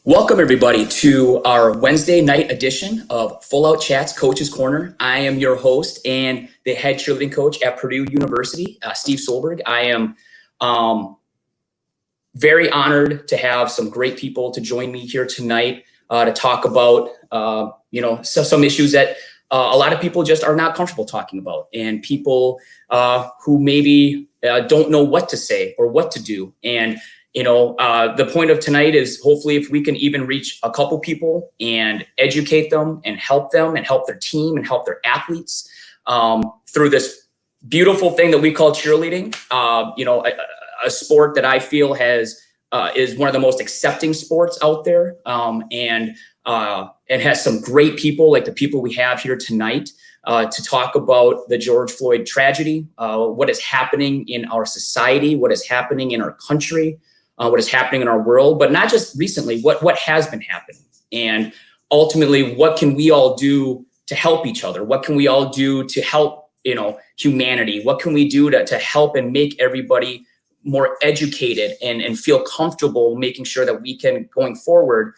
Welcome, everybody, to our Wednesday night edition of Full Out Chats Coach's Corner. I am your host and the head cheerleading coach at Purdue University, Steve Solberg. I am very honored to have some great people to join me here tonight to talk about, some issues that a lot of people just are not comfortable talking about, and people who maybe don't know what to say or what to do. And the point of tonight is hopefully if we can even reach a couple people and educate them and help their team and help their athletes through this beautiful thing that we call cheerleading. A sport that I feel is one of the most accepting sports out there, and has some great people like the people we have here tonight to talk about the George Floyd tragedy, what is happening in our society, what is happening in our country, what is happening in our world, but not just recently, what has been happening. And ultimately, what can we all do to help each other? What can we all do to help, humanity? What can we do to help and make everybody more educated and feel comfortable, making sure that we can, going forward,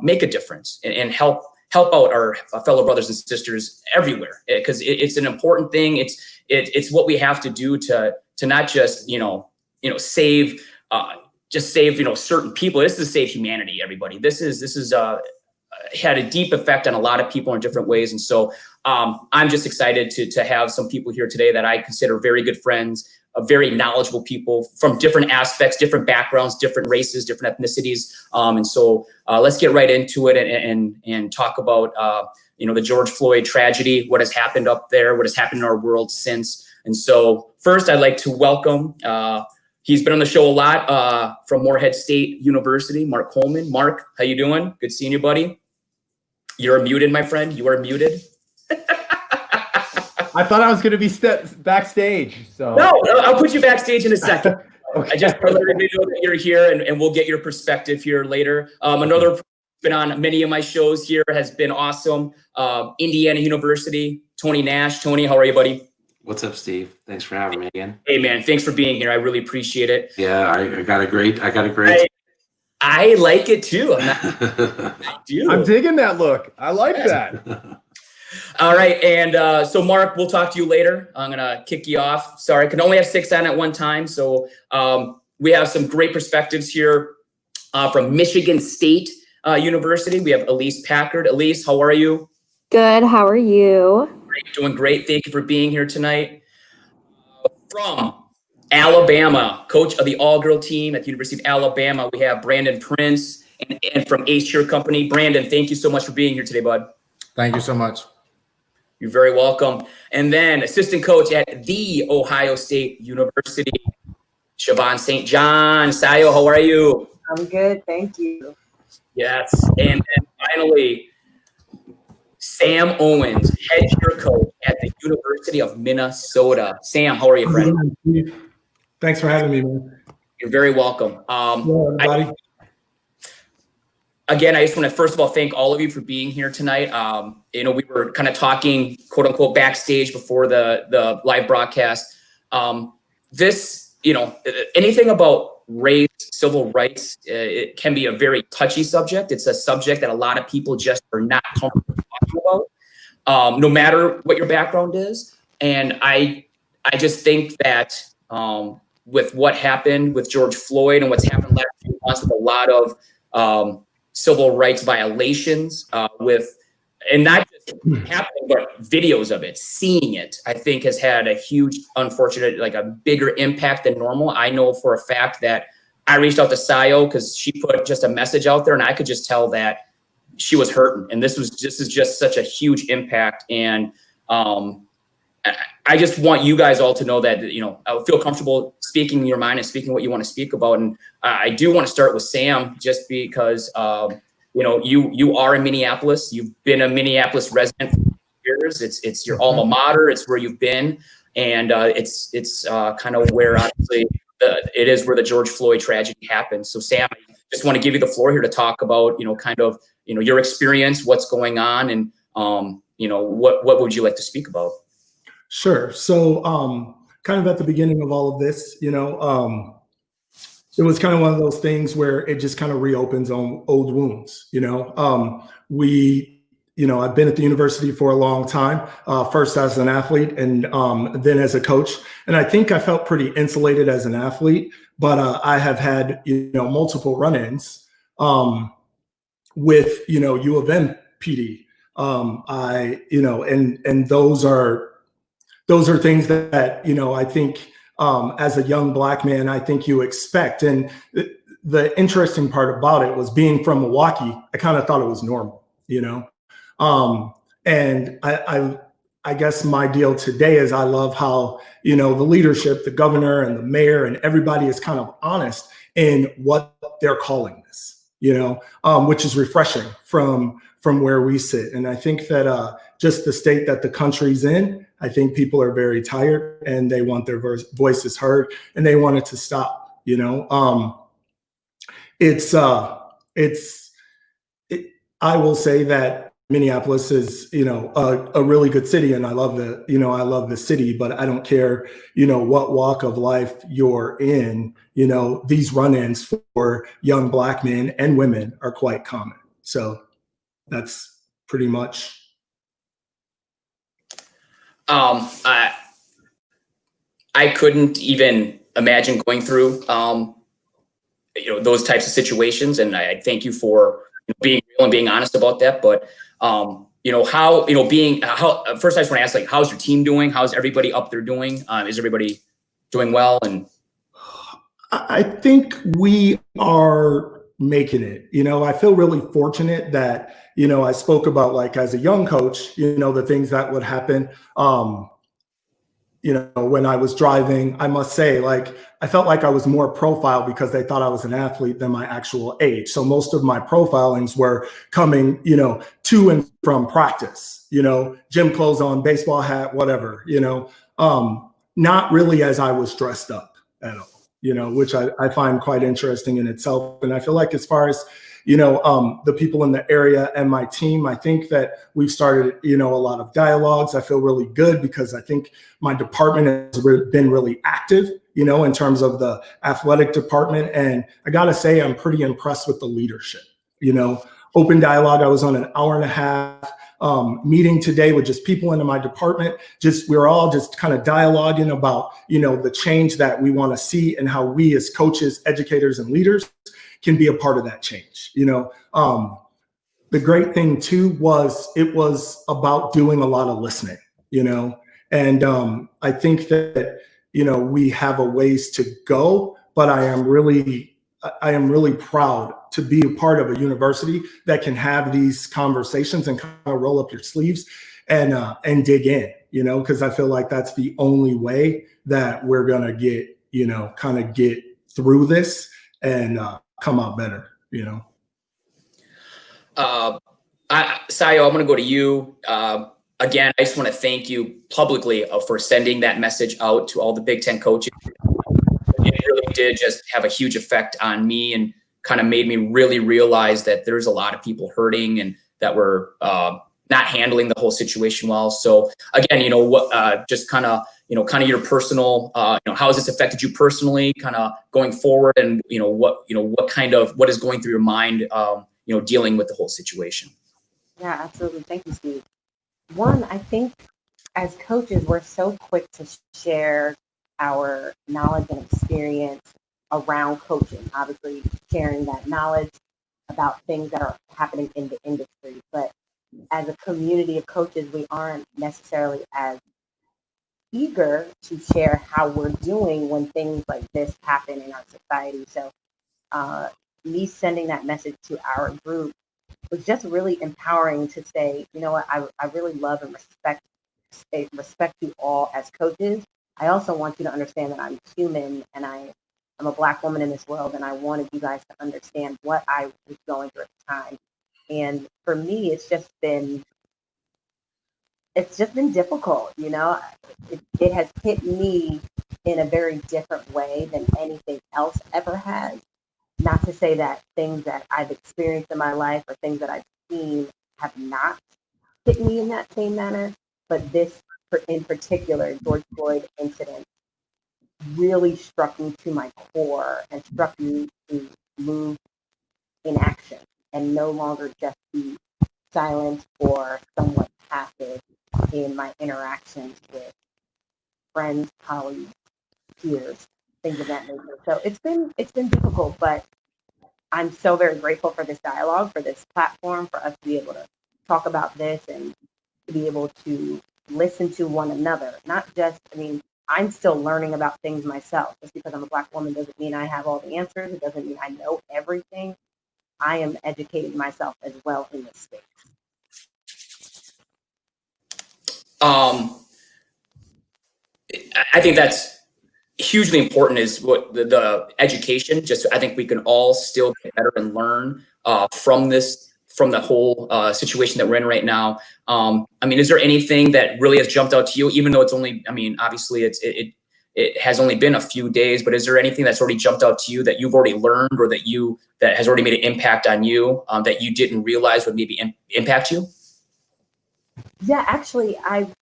make a difference and help out our fellow brothers and sisters everywhere, because it's an important thing. It's what we have to do to not just save certain people. This is to save humanity, everybody. This is had a deep effect on a lot of people in different ways. And so I'm just excited to have some people here today that I consider very good friends, very knowledgeable people from different aspects, different backgrounds, different races, different ethnicities. And so let's get right into it and talk about, the George Floyd tragedy, what has happened up there, what has happened in our world since. And so first I'd like to welcome, he's been on the show a lot, from Morehead State University, Mark Coleman. Mark, how you doing? Good seeing you, buddy. You're muted, my friend. You are muted. I thought I was going to be backstage. So no, I'll put you backstage in a second. Okay. I just want to let you know that you're here, and we'll get your perspective here later. Another been on many of my shows here, has been awesome. Indiana University, Tony Nash. Tony, how are you, buddy? What's up, Steve? Thanks for having me again. Hey, man, thanks for being here. I really appreciate it. Yeah, I got a great. I like it too. I do. I'm digging that look. I like that. All right. And so, Mark, we'll talk to you later. I'm going to kick you off. Sorry, I can only have 6 on at one time. So we have some great perspectives here from Michigan State University. We have Elyse Packard. Elyse, how are you? Good. How are you? Great, doing great. Thank you for being here tonight. From Alabama, coach of the all-girl team at the University of Alabama, we have Brandon Prince, and from Ace Cheer Company. Brandon, thank you so much for being here today, bud. Thank you so much. You're very welcome. And then assistant coach at the Ohio State University, Siobhan St. John. Sayo, how are you? I'm good, thank you. Yes. And then finally, Sam Owens, head cheer coach at the University of Minnesota. Sam, how are you, friend? Thanks for having me, man. You're very welcome. Again, I just want to first of all thank all of you for being here tonight. We were kind of talking, quote unquote, backstage before the live broadcast. Anything about race, civil rights, it can be a very touchy subject. It's a subject that a lot of people just are not comfortable talking about, no matter what your background is. And I just think that with what happened with George Floyd and what's happened last few months with a lot of civil rights violations, and not just happening, but videos of it, seeing it, I think has had a huge, unfortunate, like a bigger impact than normal. I know for a fact that I reached out to Sayo because she put just a message out there, and I could just tell that she was hurting. And this is just such a huge impact. And I just want you guys all to know that, I feel comfortable speaking your mind and speaking what you want to speak about. And I do want to start with Sam, just because, you are in Minneapolis. You've been a Minneapolis resident for years. It's your alma mater. It's where you've been. And it's kind of where, obviously, it is where the George Floyd tragedy happened. So, Sam, I just want to give you the floor here to talk about, your experience, what's going on, and, what would you like to speak about? Sure. So kind of at the beginning of all of this, it was kind of one of those things where it just kind of reopens on old wounds. I've been at the university for a long time, first as an athlete and then as a coach. And I think I felt pretty insulated as an athlete, but I have had, multiple run-ins with, U of M PD. And those are things that, I think as a young Black man, I think you expect. And the interesting part about it was being from Milwaukee, I kind of thought it was normal, and I guess my deal today is I love how, the leadership, the governor and the mayor and everybody is kind of honest in what they're calling this, which is refreshing from where we sit. And I think that just the state that the country's in, I think people are very tired and they want their voices heard and they want it to stop, I will say that Minneapolis is, a really good city, and I love the city, but I don't care, what walk of life you're in, these run-ins for young Black men and women are quite common. So that's pretty much. I couldn't even imagine going through, those types of situations. And I thank you for being real and being honest about that. But, first I just want to ask, how's your team doing? How's everybody up there doing? Is everybody doing well? And I think we are making it. I feel really fortunate that, I spoke about as a young coach, the things that would happen. When I was driving, I must say, I felt like I was more profiled because they thought I was an athlete than my actual age. So most of my profilings were coming, to and from practice, gym clothes on, baseball hat, whatever, not really as I was dressed up at all, which I find quite interesting in itself. And I feel like as far as, the people in the area and my team, I think that we've started, a lot of dialogues. I feel really good because I think my department has been really active, in terms of the athletic department. And I got to say, I'm pretty impressed with the leadership, open dialogue. I was on an hour and a half meeting today with just people in my department. We're all just kind of dialoguing about, the change that we want to see and how we as coaches, educators, and leaders can be a part of that change. The great thing too was it was about doing a lot of listening, and I think that, we have a ways to go, but I am really proud to be a part of a university that can have these conversations and kind of roll up your sleeves and dig in, because I feel like that's the only way that we're going to get, kind of get through this and come out better, Sayo, I'm going to go to you. Again, I just want to thank you publicly for sending that message out to all the Big Ten coaches. It really did just have a huge effect on me and kind of made me really realize that there's a lot of people hurting and that we're not handling the whole situation well. So again, just kind of your personal, how has this affected you personally, kind of going forward, and what is going through your mind, dealing with the whole situation. Yeah, absolutely. Thank you, Steve. One, I think as coaches, we're so quick to share our knowledge and experience around coaching, obviously sharing that knowledge about things that are happening in the industry. But as a community of coaches, we aren't necessarily as eager to share how we're doing when things like this happen in our society. So me sending that message to our group was just really empowering to say, you know what, I really love and respect you all as coaches. I also want you to understand that I'm human and I'm a Black woman in this world, and I wanted you guys to understand what I was going through at the time. And for me, it's just been difficult, It has hit me in a very different way than anything else ever has. Not to say that things that I've experienced in my life or things that I've seen have not hit me in that same manner, but this in particular, George Floyd incident, really struck me to my core and struck me to move in action and no longer just be silent or somewhat passive in my interactions with friends, colleagues, peers, things of that nature. So it's been difficult, but I'm so very grateful for this dialogue, for this platform, for us to be able to talk about this and to be able to listen to one another. Not just, I mean, I'm still learning about things myself. Just because I'm a Black woman doesn't mean I have all the answers. It doesn't mean I know everything. I am educating myself as well in this space. I think that's hugely important is what the education. Just I think we can all still get better and learn from the whole situation that we're in right now. I mean, is there anything that really has jumped out to you, even though it's only, I mean, obviously it has only been a few days, but is there anything that's already jumped out to you that you've already learned or that has already made an impact on you that you didn't realize would maybe impact you? Yeah, actually, I've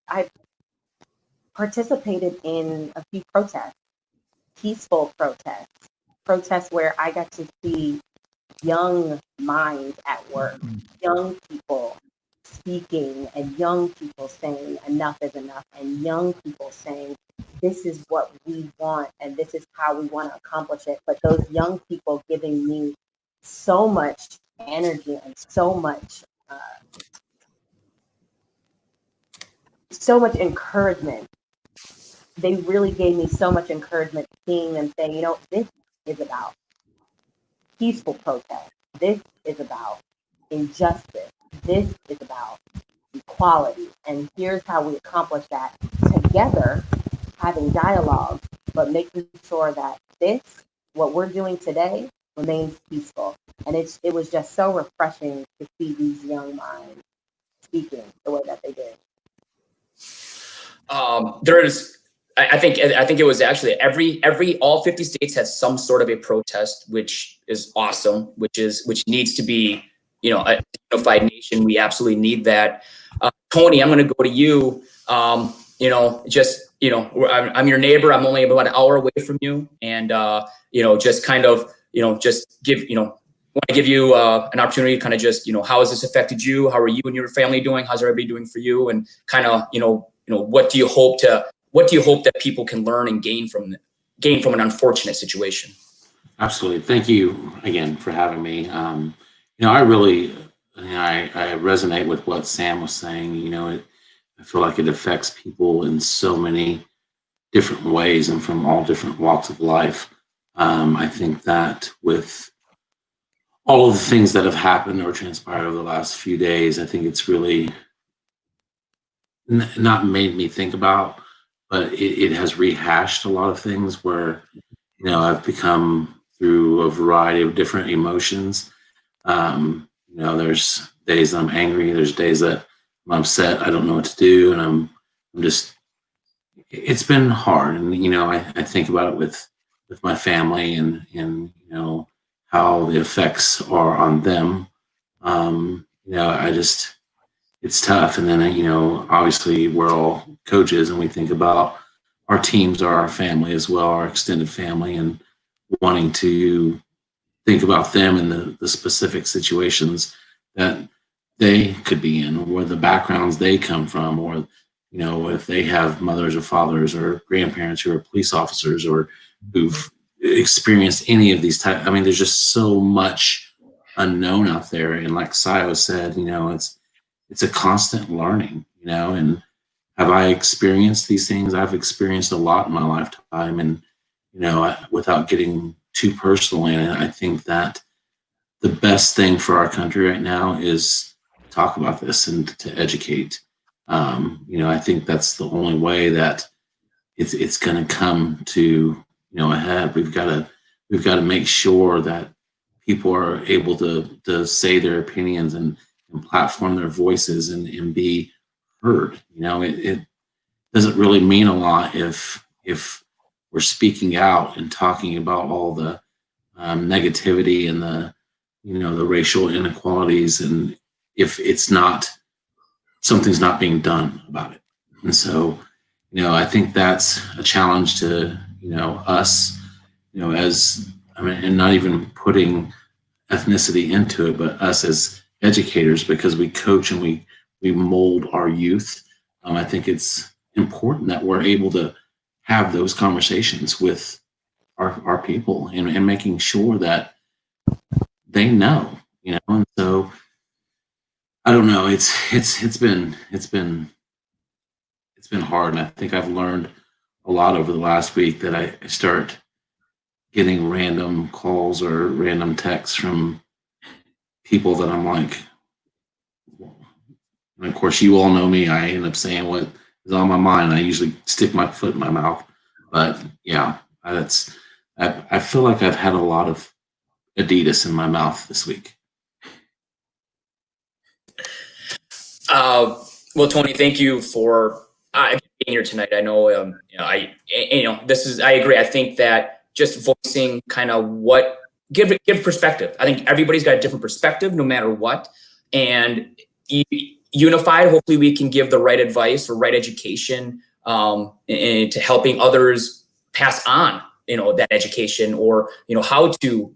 participated in a few protests, peaceful protests where I got to see young minds at work, young people speaking, and young people saying enough is enough, and young people saying this is what we want and this is how we want to accomplish it. But those young people giving me so much energy and so much encouragement. They really gave me so much encouragement seeing them say, you know, this is about peaceful protest. This is about injustice. This is about equality. And here's how we accomplish that together, having dialogue, but making sure that what we're doing today, remains peaceful. And it was just so refreshing to see these young minds speaking the way that they did. I think it was actually all 50 states has some sort of a protest, which is awesome, which needs to be, you know, a unified nation. We absolutely need that. Tony, I'm going to go to you. You know, just, you know, I'm your neighbor. I'm only about an hour away from you. And, you know, just kind of, you know, just want to give you an opportunity to kind of just, you know, how has this affected you? How are you and your family doing? How's everybody doing for you? And kind of, you know, what do you hope that people can learn and gain from an unfortunate situation? Absolutely. Thank you again for having me. You know, I resonate with what Sam was saying. You know, I feel like it affects people in so many different ways and from all different walks of life. I think that with all of the things that have happened or transpired over the last few days, I think it's really not made me think about, but it has rehashed a lot of things where, you know, I've become through a variety of different emotions. You know, there's days that I'm angry, there's days that I'm upset, I don't know what to do, and I'm just, it's been hard. And, you know, I think about it with my family and, you know, how the effects are on them. You know, it's tough. And then, you know, obviously we're all coaches and we think about our teams are our family as well, our extended family, and wanting to think about them and the specific situations that they could be in, or the backgrounds they come from, or, you know, if they have mothers or fathers or grandparents who are police officers or who've experienced any of these types. I mean, there's just so much unknown out there. And like Sio said, you know, it's a constant learning, you know, and have I experienced these things? I've experienced a lot in my lifetime, and, you know, without getting too personal in it, I think that the best thing for our country right now is to talk about this and to educate. You know, I think that's the only way that it's going to come to, you know, a head. We've got to make sure that people are able to say their opinions and platform their voices and be heard. You know, it doesn't really mean a lot if we're speaking out and talking about all the negativity and the, you know, the racial inequalities, and if something's not being done about it. And so, you know, I think that's a challenge to, us, as, I mean, and not even putting ethnicity into it, but us as educators, because we coach and we mold our youth. I think it's important that we're able to have those conversations with our people and making sure that they know, and so I don't know. It's been hard, and I think I've learned a lot over the last week that I start getting random calls or random texts from people that I'm like, and of course you all know me. I end up saying what is on my mind. I usually stick my foot in my mouth, but yeah, I feel like I've had a lot of Adidas in my mouth this week. Well, Tony, thank you for being here tonight. I know, I agree. I think that just voicing kind of give perspective. I think everybody's got a different perspective no matter what. And unified, hopefully we can give the right advice or right education and to helping others pass on, that education, or, how to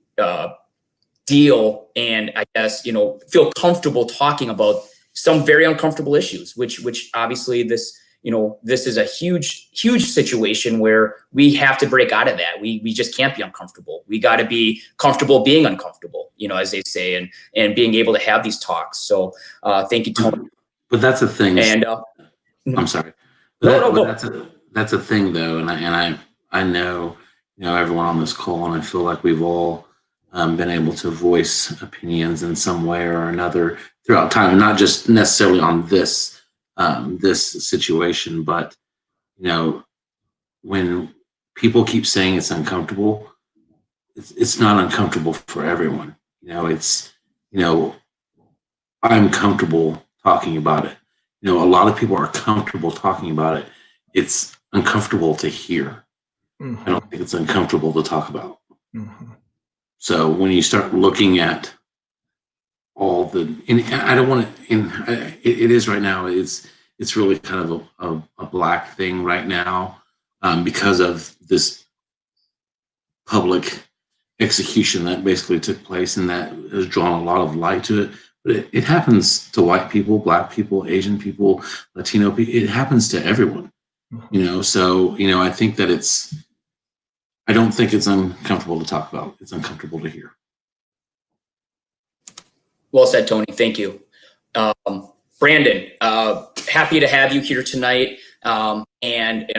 deal and, I guess, feel comfortable talking about some very uncomfortable issues, which obviously this is a huge situation where we have to break out of that. We just can't be uncomfortable. We got to be comfortable being uncomfortable, as they say, and being able to have these talks. So thank you, Tony. But that's a thing. And I'm sorry. That's a thing though. And I know, everyone on this call, and I feel like we've all been able to voice opinions in some way or another throughout time, and not just necessarily on this situation, but when people keep saying it's uncomfortable, it's not uncomfortable for everyone. I'm comfortable talking about it. A lot of people are comfortable talking about it. It's uncomfortable to hear. Mm-hmm. I don't think it's uncomfortable to talk about. Mm-hmm. So when you start looking at all and I don't want to, it is right now, it's really kind of a black thing right now because of this public execution that basically took place, and that has drawn a lot of light to it. But it happens to white people, black people, Asian people, Latino people. It happens to everyone, So, I think that I don't think it's uncomfortable to talk about. It's uncomfortable to hear. Well said, Tony. Thank you. Brandon, happy to have you here tonight. And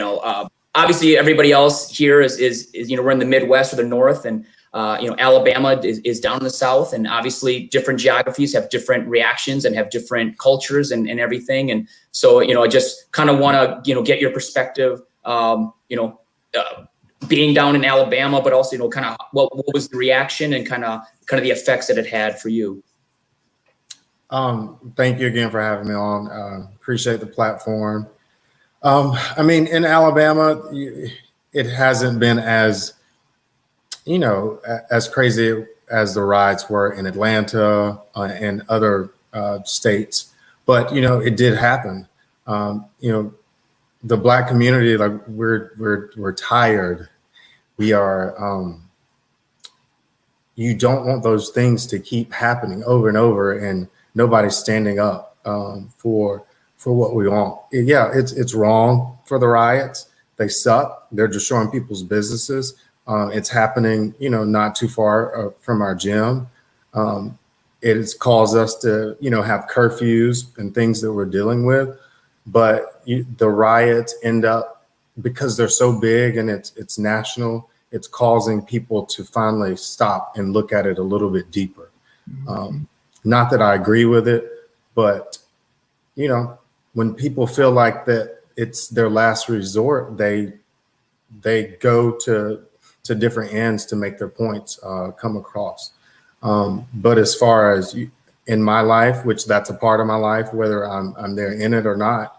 obviously everybody else here is we're in the Midwest or the North, and Alabama is down in the South, and obviously different geographies have different reactions and have different cultures and everything. And so, I just kind of want to, get your perspective, being down in Alabama, but also, kind of what was the reaction and kind of the effects that it had for you. Thank you again for having me on. Appreciate the platform. In Alabama, it hasn't been as crazy as the riots were in Atlanta and other states, but it did happen. The Black community, like we're tired. We are. You don't want those things to keep happening over and over, and nobody's standing up for what we want. Yeah, it's wrong for the riots. They suck. They're destroying people's businesses. It's happening, not too far from our gym. It has caused us to, have curfews and things that we're dealing with. But the riots end up, because they're so big and it's national, it's causing people to finally stop and look at it a little bit deeper. Not that I agree with it, but, when people feel like that it's their last resort, they go to different ends to make their points come across. But as far as in my life, which that's a part of my life, whether I'm there in it or not,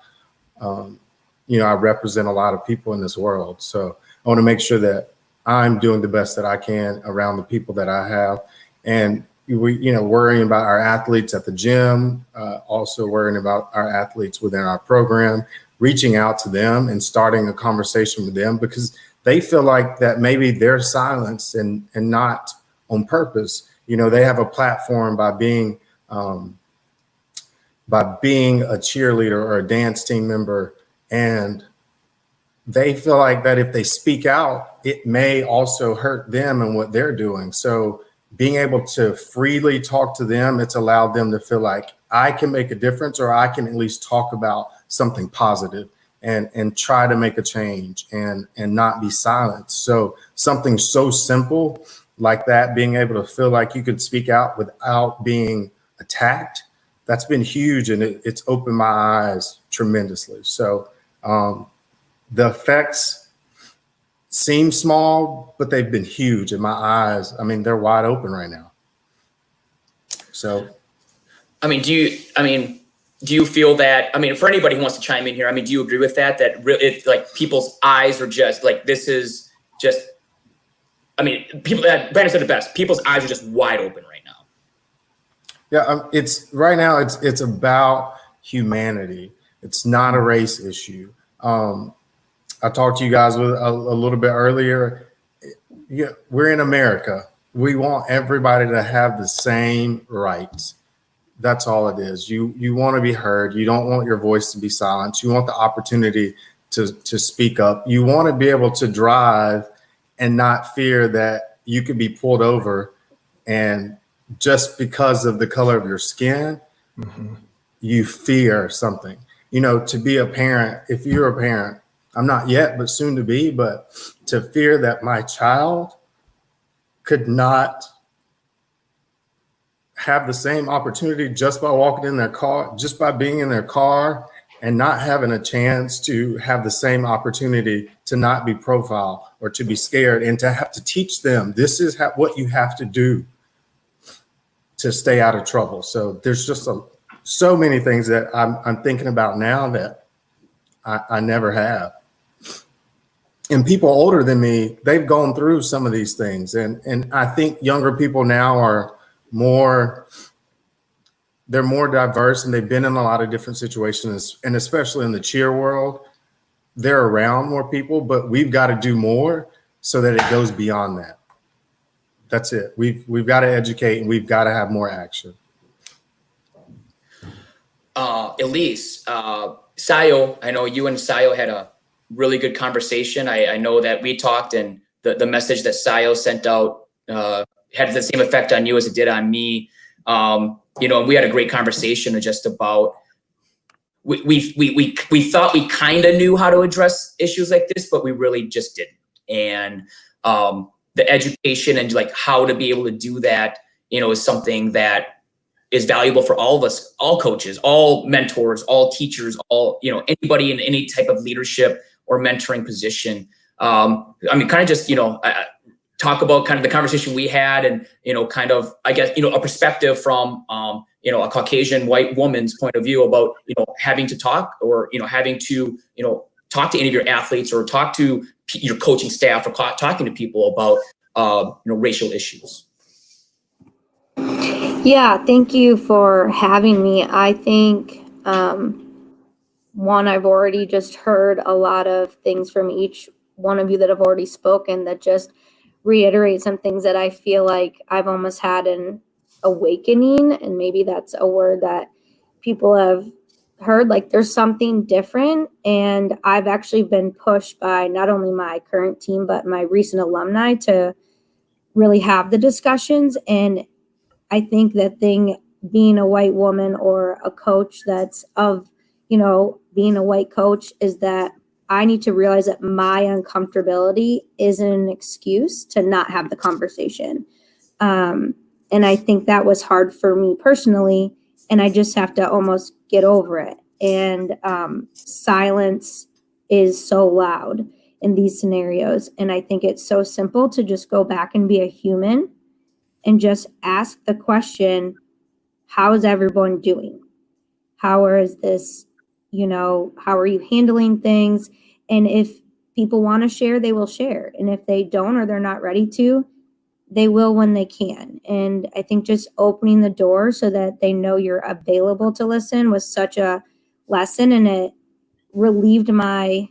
I represent a lot of people in this world. So I want to make sure that I'm doing the best that I can around the people that I have. And worrying about our athletes at the gym, also worrying about our athletes within our program, reaching out to them and starting a conversation with them, because they feel like that maybe they're silenced and not on purpose. You know, they have a platform by being a cheerleader or a dance team member, and they feel like that if they speak out, it may also hurt them and what they're doing. So being able to freely talk to them, it's allowed them to feel like I can make a difference, or I can at least talk about something positive and try to make a change and not be silenced. So something so simple like that, being able to feel like you could speak out without being attacked, that's been huge, and it's opened my eyes tremendously. So the effects seem small, but they've been huge in my eyes. I mean, they're wide open right now. So, do you feel that, for anybody who wants to chime in here, do you agree with that it's like people's eyes are just like, this is just, people, Brandon said it best, people's eyes are just wide open right now. Yeah, it's right now, it's about humanity. It's not a race issue. I talked to you guys a little bit earlier. Yeah, we're in America. We want everybody to have the same rights. That's all it is. You want to be heard. You don't want your voice to be silenced. You want the opportunity to speak up. You want to be able to drive and not fear that you could be pulled over, and just because of the color of your skin, you fear something. You know, to be a parent, if you're a parent, I'm not yet, but soon to be, but to fear that my child could not have the same opportunity just by walking in their car, just by being in their car, and not having a chance to have the same opportunity to not be profiled or to be scared, and to have to teach them this is what you have to do to stay out of trouble. So there's just so many things that I'm thinking about now that I never have. And people older than me, they've gone through some of these things. And I think younger people now are they're more diverse, and they've been in a lot of different situations. And especially in the cheer world, they're around more people, but we've got to do more so that it goes beyond that. That's it. We've got to educate, and we've got to have more action. Elyse, Sayo, I know you and Sayo had a really good conversation. I know that we talked, and the message that Sayo sent out had the same effect on you as it did on me. And we had a great conversation just about, we thought we kind of knew how to address issues like this, but we really just didn't. And the education and like how to be able to do that, is something that is valuable for all of us, all coaches, all mentors, all teachers, all, anybody in any type of leadership or mentoring position. Kind of just, talk about kind of the conversation we had, and, kind of, I guess, a perspective from, a Caucasian white woman's point of view about, having to talk, or, having to, talk to any of your athletes, or talk to your coaching staff, or talking to people about, racial issues. Yeah, thank you for having me. I think, one, I've already just heard a lot of things from each one of you that have already spoken that just reiterate some things that I feel like I've almost had an awakening, and maybe that's a word that people have heard, like there's something different. And I've actually been pushed by not only my current team, but my recent alumni to really have the discussions. And I think that being a white woman or a coach that's being a white coach, is that I need to realize that my uncomfortability isn't an excuse to not have the conversation. And I think that was hard for me personally, and I just have to almost get over it. And silence is so loud in these scenarios. And I think it's so simple to just go back and be a human and just ask the question, how is everyone doing? How is this, how are you handling things? And if people want to share, they will share. And if they don't, or they're not ready to, they will when they can. And I think just opening the door so that they know you're available to listen was such a lesson, and it relieved my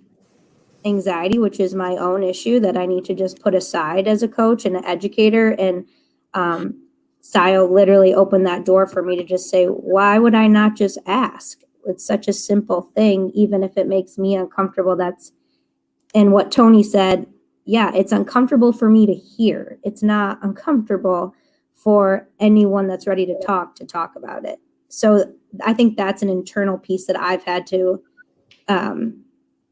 anxiety, which is my own issue that I need to just put aside as a coach and an educator. And Sio literally opened that door for me to just say, why would I not just ask? It's such a simple thing, even if it makes me uncomfortable. And what Tony said, yeah, it's uncomfortable for me to hear. It's not uncomfortable for anyone that's ready to talk about it. So I think that's an internal piece that I've had to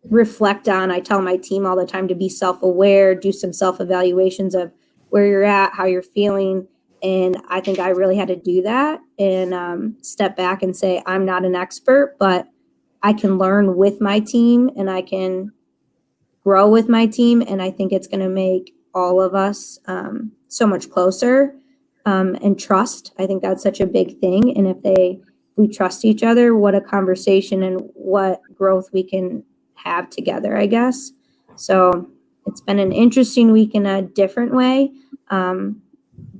reflect on. I tell my team all the time to be self-aware, do some self-evaluations of where you're at, how you're feeling. And I think I really had to do that and step back and say, I'm not an expert, but I can learn with my team and I can grow with my team. And I think it's going to make all of us so much closer and trust. I think that's such a big thing. And if we trust each other, what a conversation and what growth we can have together, I guess. So it's been an interesting week in a different way.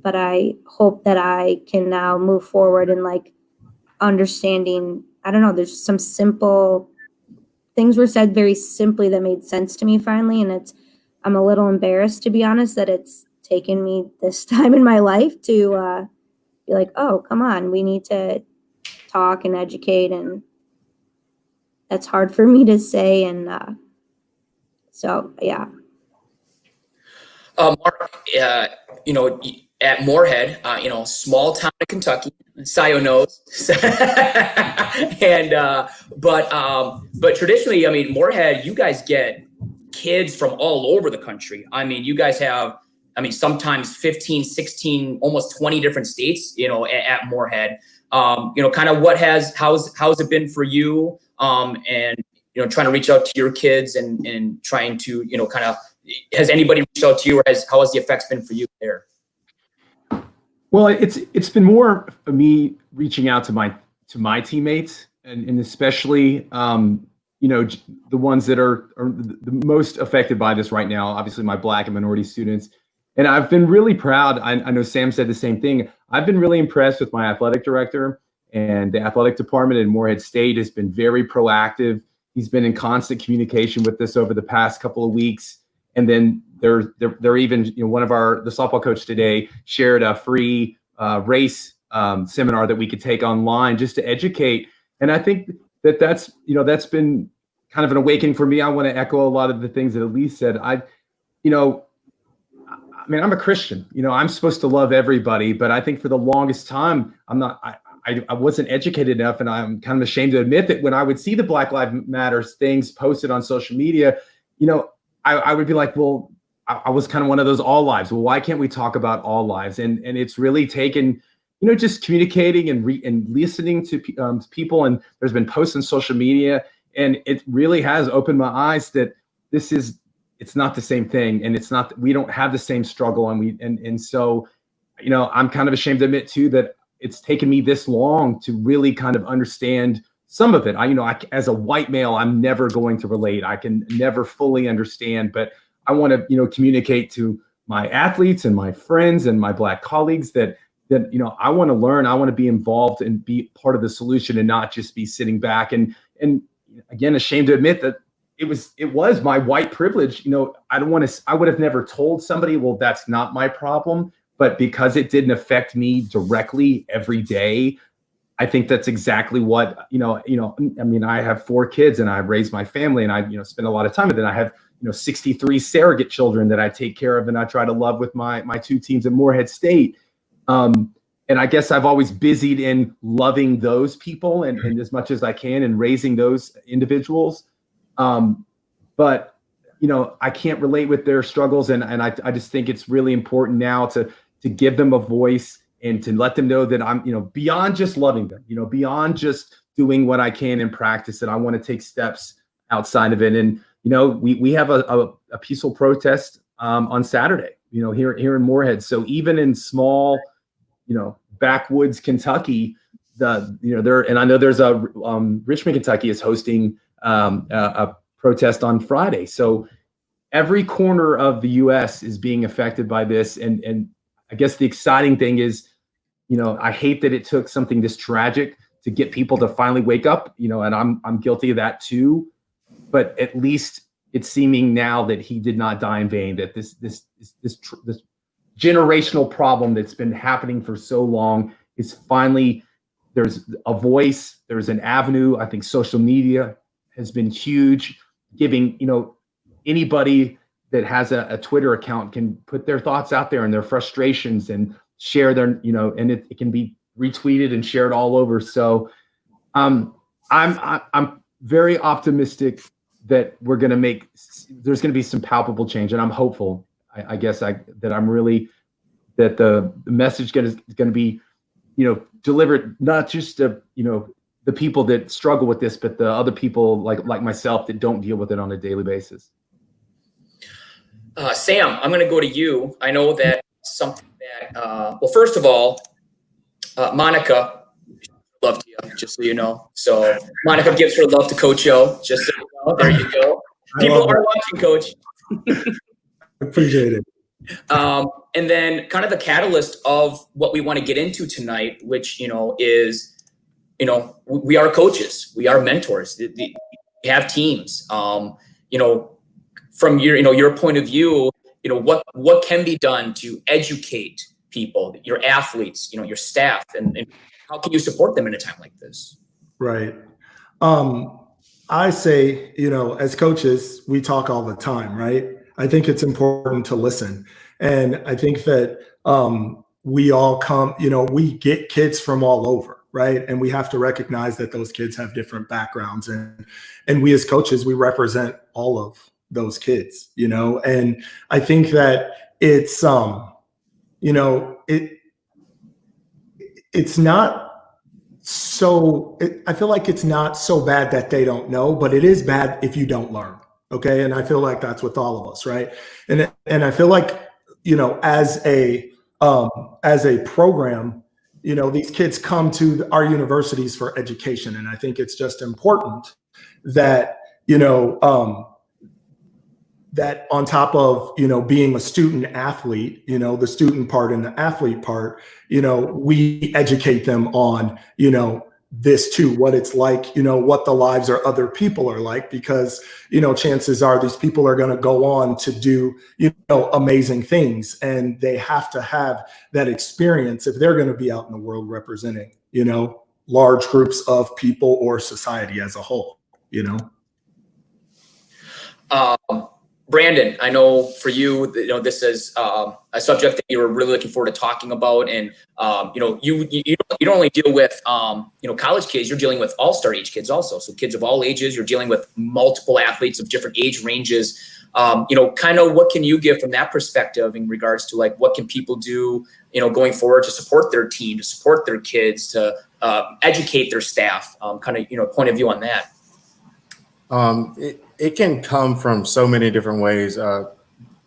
But I hope that I can now move forward and like understanding, I don't know, there's some simple things were said very simply that made sense to me finally. And I'm a little embarrassed, to be honest, that it's taken me this time in my life to be like, oh, come on, we need to talk and educate. And that's hard for me to say. And so, yeah. Mark, at Morehead, small town in Kentucky, Sio knows. And but traditionally, I mean, Morehead, you guys get kids from all over the country. I mean, you guys have, sometimes 15, 16, almost 20 different states, at Morehead. Kind of how's it been for you? And trying to reach out to your kids and trying to, kind of, has anybody reached out to you, or how has the effects been for you there? Well, it's been more of me reaching out to my teammates and especially the ones that are the most affected by this right now. Obviously, my Black and minority students, and I've been really proud. I know Sam said the same thing. I've been really impressed with my athletic director, and the athletic department in Morehead State has been very proactive. He's been in constant communication with us over the past couple of weeks. And then they're even, one of the softball coach today shared a free race seminar that we could take online just to educate. And I think that's been kind of an awakening for me. I want to echo a lot of the things that Elyse said. I'm a Christian, I'm supposed to love everybody, but I think for the longest time, I wasn't educated enough. And I'm kind of ashamed to admit that when I would see the Black Lives Matter things posted on social media, I would be like, well, I was kind of one of those all lives. Well, why can't we talk about all lives? And it's really taken, just communicating and listening to people. And there's been posts on social media, and it really has opened my eyes that it's not the same thing. And we don't have the same struggle. And so, I'm kind of ashamed to admit too, that it's taken me this long to really kind of understand some of it. As a white male, I'm never going to relate. I can never fully understand, but I want to, communicate to my athletes and my friends and my Black colleagues that I want to learn. I want to be involved and be part of the solution and not just be sitting back. And again, ashamed to admit that it was my white privilege. I would have never told somebody, well, that's not my problem. But because it didn't affect me directly every day, I think that's exactly what, I have 4 kids and I raise my family and I, spend a lot of time with it. I have, 63 surrogate children that I take care of and I try to love with my 2 teams at Morehead State. And I guess I've always busied in loving those people and as much as I can and raising those individuals. But, I can't relate with their struggles. And I just think it's really important now to give them a voice and to let them know that I'm, beyond just loving them, beyond just doing what I can in practice, that I want to take steps outside of it. And, we have a peaceful protest on Saturday, here in Morehead. So even in small, backwoods Kentucky, and I know there's Richmond, Kentucky is hosting a protest on Friday. So every corner of the U.S. is being affected by this. And I guess the exciting thing is, I hate that it took something this tragic to get people to finally wake up, and I'm guilty of that too. But at least it's seeming now that he did not die in vain, that this generational problem that's been happening for so long is finally, there's a voice, there's an avenue. I think social media has been huge, giving, anybody that has a Twitter account can put their thoughts out there and their frustrations and share their, and it can be retweeted and shared all over. So I'm very optimistic that there's going to be some palpable change, and I'm hopeful. I guess that the message is going to be, delivered not just to, the people that struggle with this, but the other people like myself that don't deal with it on a daily basis. Sam, I'm going to go to you. I know that something that, well, first of all, Monica, love to you, just so you know. So Monica gives her love to Coach O, just so you know. There you go. People are watching, Coach. Appreciate it. And then kind of the catalyst of what we want to get into tonight, which, is, we are coaches, we are mentors, we have teams, from your point of view, what can be done to educate people, your athletes, your staff, and how can you support them in a time like this? Right. I say, as coaches, we talk all the time, right? I think it's important to listen. And I think that we all come, we get kids from all over, right? And we have to recognize that those kids have different backgrounds. And we as coaches, we represent all of those kids, and I think that it's, it's not so, I feel like it's not so bad that they don't know, but it is bad if you don't learn. Okay. And I feel like that's with all of us. Right. And I feel like, as a program, these kids come to our universities for education. And I think it's just important that, that on top of, being a student athlete, the student part and the athlete part, we educate them on, this too, what it's like, what the lives of other people are like, because, chances are these people are going to go on to do, amazing things, and they have to have that experience if they're going to be out in the world representing, large groups of people or society as a whole, Brandon, I know for you, this is a subject that you were really looking forward to talking about, and you don't only deal with college kids, you're dealing with all-star age kids also. So kids of all ages, you're dealing with multiple athletes of different age ranges. Kind of what can you give from that perspective in regards to like what can people do, going forward to support their team, to support their kids, to educate their staff, kind of point of view on that. It can come from so many different ways.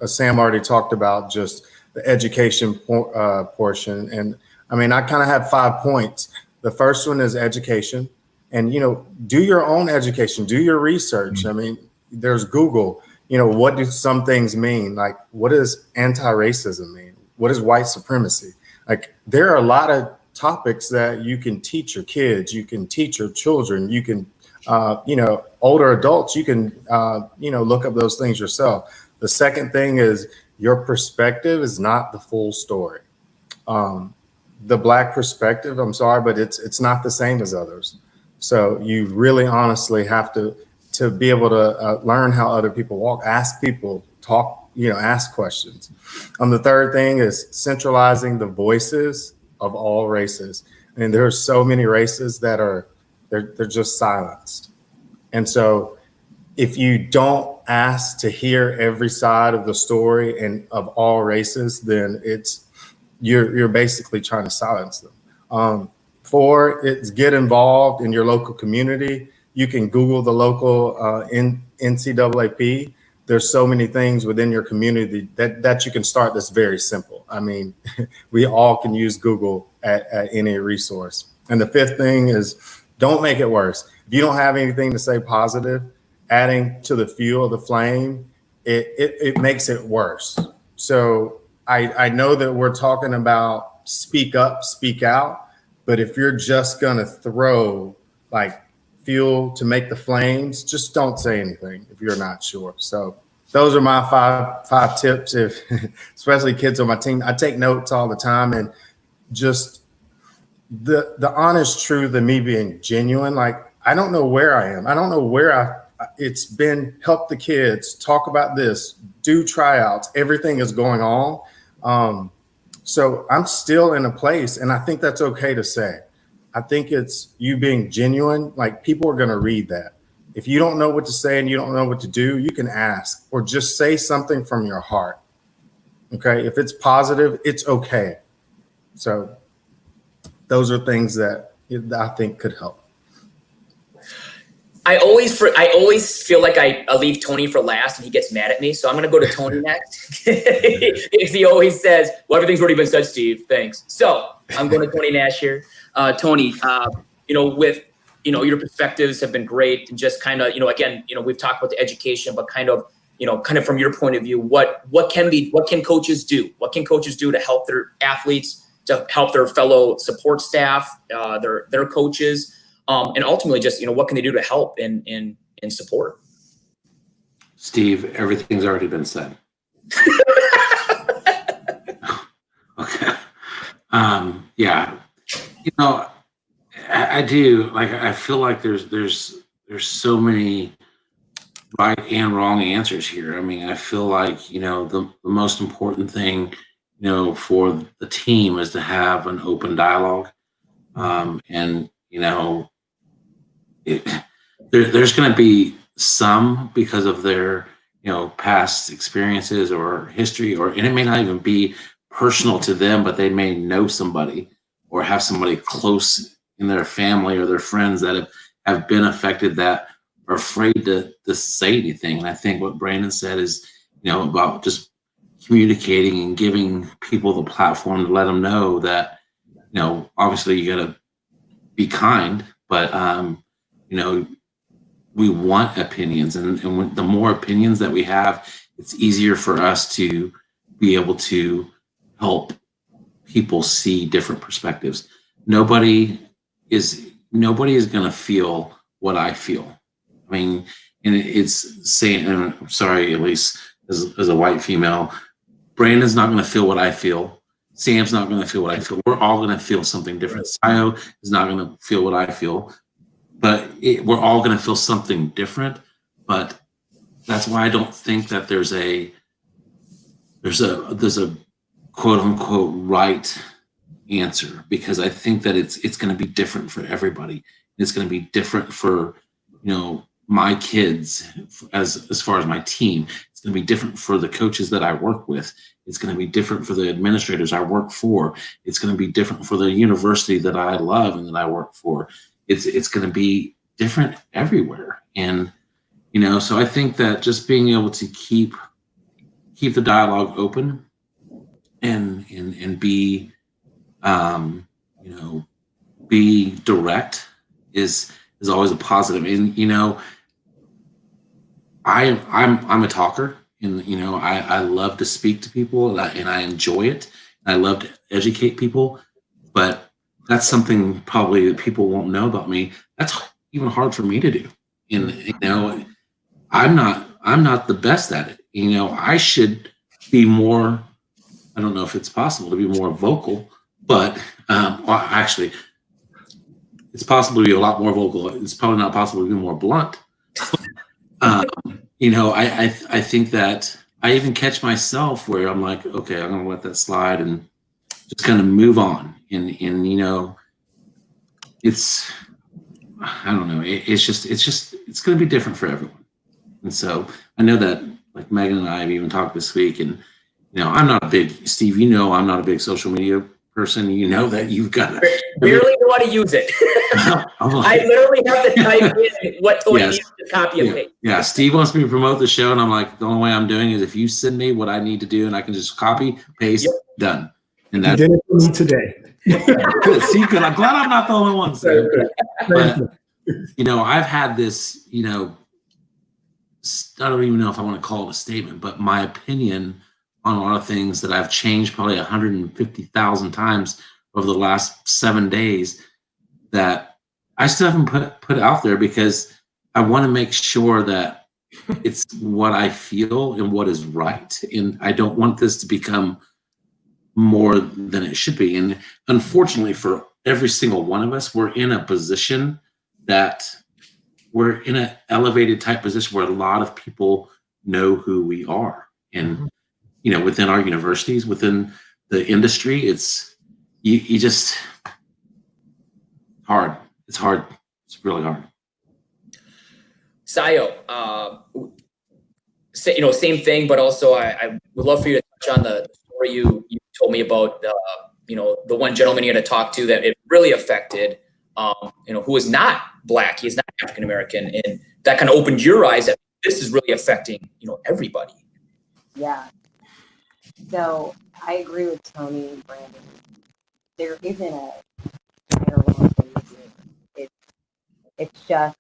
Sam already talked about just the education portion. And I mean, I kind of have 5 points. The first one is education, and, do your own education, do your research. Mm-hmm. I mean, there's Google, what do some things mean? Like, what does anti-racism mean? What is white supremacy? Like, there are a lot of topics that you can teach your kids, you can teach your children, you can older adults, you can, look up those things yourself. The second thing is your perspective is not the full story. The Black perspective, I'm sorry, but it's not the same as others. So you really honestly have to be able to learn how other people walk, ask people, talk, ask questions. The third thing is centralizing the voices of all races. I mean, there are so many races that they're just silenced. And so if you don't ask to hear every side of the story and of all races, then you're basically trying to silence them. 4, it's get involved in your local community. You can Google the local NCAAP. There's so many things within your community that you can start that's very simple. I mean, we all can use Google at any resource. And the 5th thing is, don't make it worse. If you don't have anything to say positive, adding to the fuel of the flame, it makes it worse. So I know that we're talking about speak up, speak out, but if you're just going to throw like fuel to make the flames, just don't say anything if you're not sure. So those are my five tips. If especially kids on my team, I take notes all the time, and just the honest truth of me being genuine. Like, I don't know where I am. I don't know where it's been help the kids, talk about this, do tryouts. Everything is going on. So I'm still in a place, and I think that's okay to say. I think it's you being genuine. Like, people are going to read that. If you don't know what to say and you don't know what to do, you can ask or just say something from your heart. Okay. If it's positive, it's okay. So those are things that I think could help. I always feel like I leave Tony for last and he gets mad at me. So I'm going to go to Tony next. Because he always says, well, everything's already been said, Steve. Thanks. So I'm going to Tony Nash here. Tony, with, your perspectives have been great. And just kind of, again, we've talked about the education, but kind of from your point of view, what can coaches do? What can coaches do to help their athletes, to help their fellow support staff, their coaches? And ultimately, just what can they do to help and support? Steve, everything's already been said. Okay. Yeah. I do. Like, I feel like there's so many right and wrong answers here. I mean, I feel like the most important thing for the team is to have an open dialogue, and there's going to be some because of their past experiences or history, and it may not even be personal to them, but they may know somebody or have somebody close in their family or their friends that have been affected that are afraid to say anything. And I think what Brandon said is about just communicating and giving people the platform to let them know that obviously you got to be kind, but we want opinions, and the more opinions that we have, it's easier for us to be able to help people see different perspectives. Nobody is going to feel what I feel. I mean, and it's saying, and I'm sorry, Elyse, as a white female, Brandon's not going to feel what I feel. Sam's not going to feel what I feel. We're all going to feel something different. Sayo is not going to feel what I feel. But we're all going to feel something different. But that's why I don't think that there's a quote unquote right answer, because I think that it's going to be different for everybody. It's going to be different for my kids as far as my team. It's going to be different for the coaches that I work with. It's going to be different for the administrators I work for. It's going to be different for the university that I love and that I work for. It's going to be different everywhere. And, so I think that just being able to keep the dialogue open and be, be direct is always a positive. And, I'm a talker, and, I love to speak to people, and I enjoy it. I love to educate people, but that's something probably that people won't know about me. That's even hard for me to do. And, I'm not the best at it. I should be more, I don't know if it's possible to be more vocal, but actually it's possible to be a lot more vocal. It's probably not possible to be more blunt. I think that I even catch myself where I'm like, okay, I'm going to let that slide and just kind of move on. And it's, I don't know. It's going to be different for everyone. And so I know that, like, Megan and I have even talked this week, and, I'm not a big, Steve, I'm not a big social media person. That you've got barely know how to use it. I literally have to type in what Tony needs to copy and paste. Yeah, Steve wants me to promote the show, and I'm like, the only way I'm doing is if you send me what I need to do, and I can just copy, paste, done. And that's you did it for me today. Good. See, good. I'm glad I'm not the only one. So. But, I've had this, I don't even know if I want to call it a statement, but my opinion on a lot of things that I've changed probably 150,000 times over the last 7 days, that I still haven't put it out there because I want to make sure that it's what I feel and what is right. And I don't want this to become more than it should be. And unfortunately for every single one of us, we're in a position that we're in an elevated type position where a lot of people know who we are. And, within our universities, within the industry, it's, you just hard. It's hard. It's really hard. Sayo, same thing, but also I would love for you to touch on the story you told me about, the one gentleman you had to talk to that it really affected, who is not Black, he is not African American, and that kind of opened your eyes that this is really affecting, everybody. Yeah. So I agree with Tony and Brandon. There isn't a right or wrong thing to do. It's just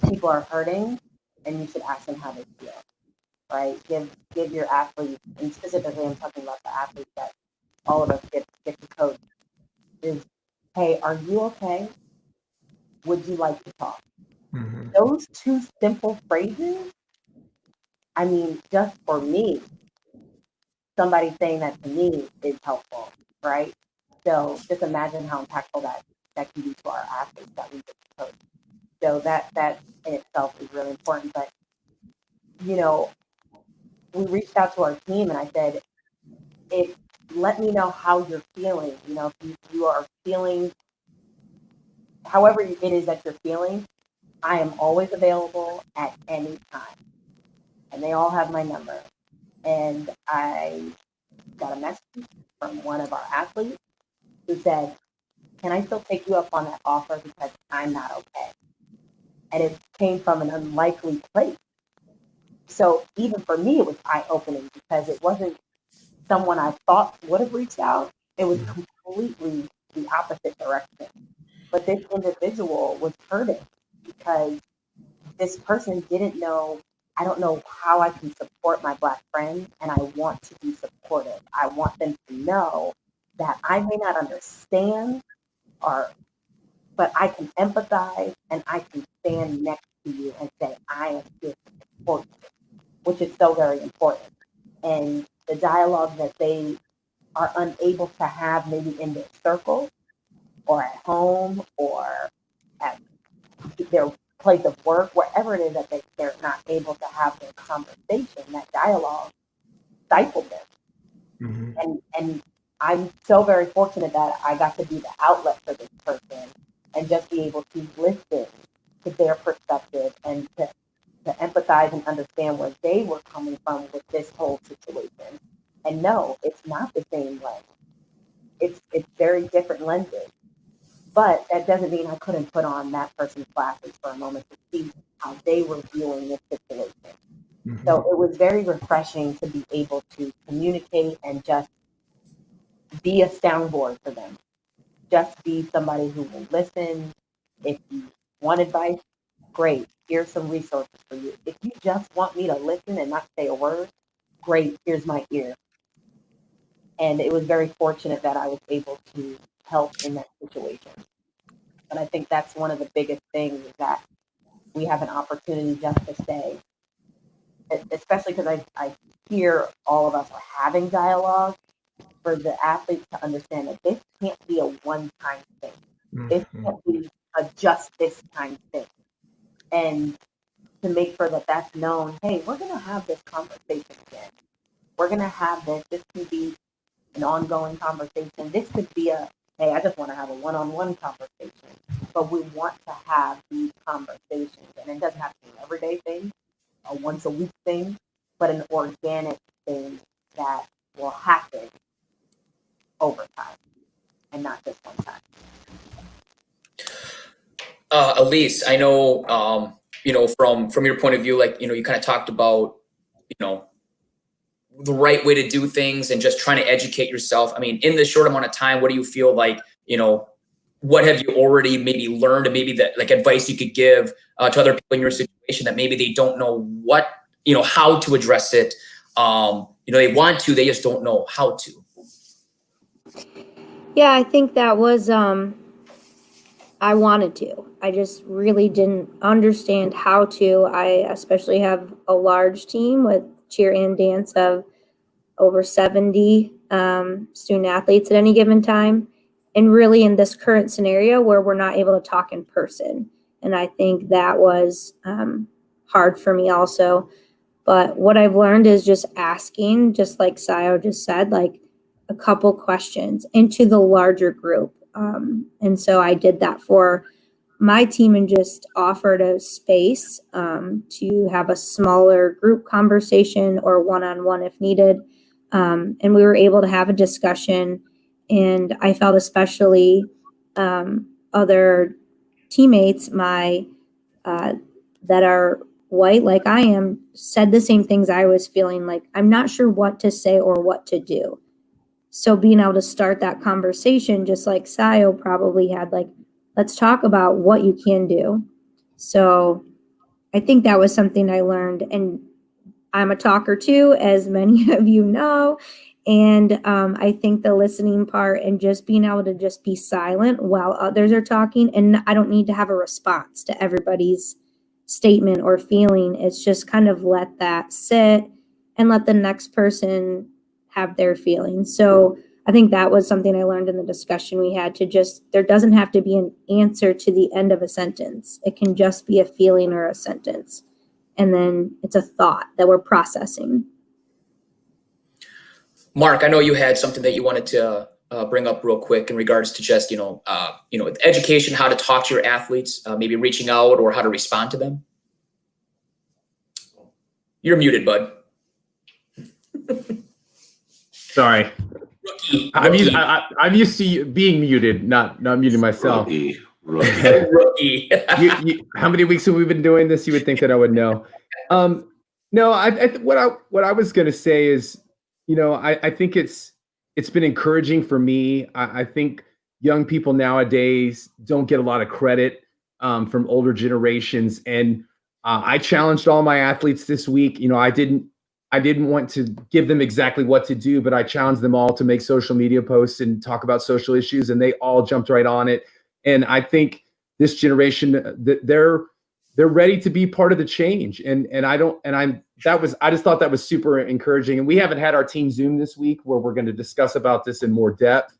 people are hurting, and you should ask them how they feel, right? Give your athletes, and specifically I'm talking about the athletes that all of us get to coach, is, hey, are you okay? Would you like to talk? Mm-hmm. Those two simple phrases, I mean, just for me, somebody saying that to me is helpful, right? So just imagine how impactful that can be to our athletes that we get to coach. So that in itself is really important. But, we reached out to our team and I said, let me know how you're feeling. If you are feeling, however it is that you're feeling, I am always available at any time. And they all have my number. And I got a message from one of our athletes who said, can I still take you up on that offer because I'm not okay? And it came from an unlikely place. So even for me, it was eye-opening because it wasn't someone I thought would have reached out. It was completely the opposite direction. But this individual was hurting because this person didn't know, I don't know how I can support my Black friends, and I want to be supportive. I want them to know that I may not understand, but I can empathize and I can stand next to you and say, I am here to support you, which is so very important. And the dialogue that they are unable to have maybe in their circle or at home or at their place of work, wherever it is that they're not able to have their conversation, that dialogue stifled them. Mm-hmm. And I'm so very fortunate that I got to be the outlet for this person and just be able to listen to their perspective and to empathize and understand where they were coming from with this whole situation. And no, it's not the same lens. It's very different lenses. But that doesn't mean I couldn't put on that person's glasses for a moment to see how they were viewing this situation. Mm-hmm. So it was very refreshing to be able to communicate and just be a soundboard for them. Just be somebody who will listen. If you want advice, great. Here's some resources for you. If you just want me to listen and not say a word, great. Here's my ear. And it was very fortunate that I was able to help in that situation. And I think that's one of the biggest things, is that we have an opportunity just to say, especially because I hear all of us are having dialogue, for the athletes to understand that this can't be a one-time thing. Mm-hmm. This can't be a just this time thing. And to make sure that that's known, hey, we're going to have this conversation again. We're going to have this. This can be an ongoing conversation. This could be hey, I just want to have a one-on-one conversation. But we want to have these conversations. And it doesn't have to be an everyday thing, a once-a-week thing, but an organic thing that will happen over time and not just one time. Elyse, I know, from your point of view, you kind of talked about, the right way to do things and just trying to educate yourself. I mean, in this short amount of time, what do you feel like, what have you already maybe learned, and maybe that advice you could give to other people in your situation that maybe they don't know how to address it. They want to, they just don't know how to. Yeah, I think that was, I wanted to. I just really didn't understand how to. I especially have a large team with cheer and dance of over 70 student athletes at any given time. And really in this current scenario where we're not able to talk in person. And I think that was hard for me also. But what I've learned is just asking, just like Sayo just said, like a couple questions into the larger group. And so I did that for my team and just offered a space to have a smaller group conversation or one-on-one if needed. And we were able to have a discussion. And I felt especially other teammates, that are white like I am, said the same things I was feeling, like I'm not sure what to say or what to do. So being able to start that conversation, just like Sayo probably had, like, let's talk about what you can do. So I think that was something I learned. And I'm a talker too, as many of you know. And I think the listening part and just being able to just be silent while others are talking, and I don't need to have a response to everybody's statement or feeling. It's just kind of let that sit and let the next person have their feelings. So I think that was something I learned in the discussion we had, to just, there doesn't have to be an answer to the end of a sentence. It can just be a feeling or a sentence. And then it's a thought that we're processing. Mark, I know you had something that you wanted to bring up real quick in regards to just, education, how to talk to your athletes, maybe reaching out or how to respond to them. You're muted, bud. Sorry. Rookie. I'm used to being muted, not muting myself. Rookie. How many weeks have we been doing this? You would think that I would know. No, what I was going to say is, I think it's been encouraging for me. I think young people nowadays don't get a lot of credit from older generations, and I challenged all my athletes this week. I didn't want to give them exactly what to do, but I challenged them all to make social media posts and talk about social issues, and they all jumped right on it. And I think this generation, they're ready to be part of the change. I just thought that was super encouraging. And we haven't had our team Zoom this week where we're going to discuss about this in more depth.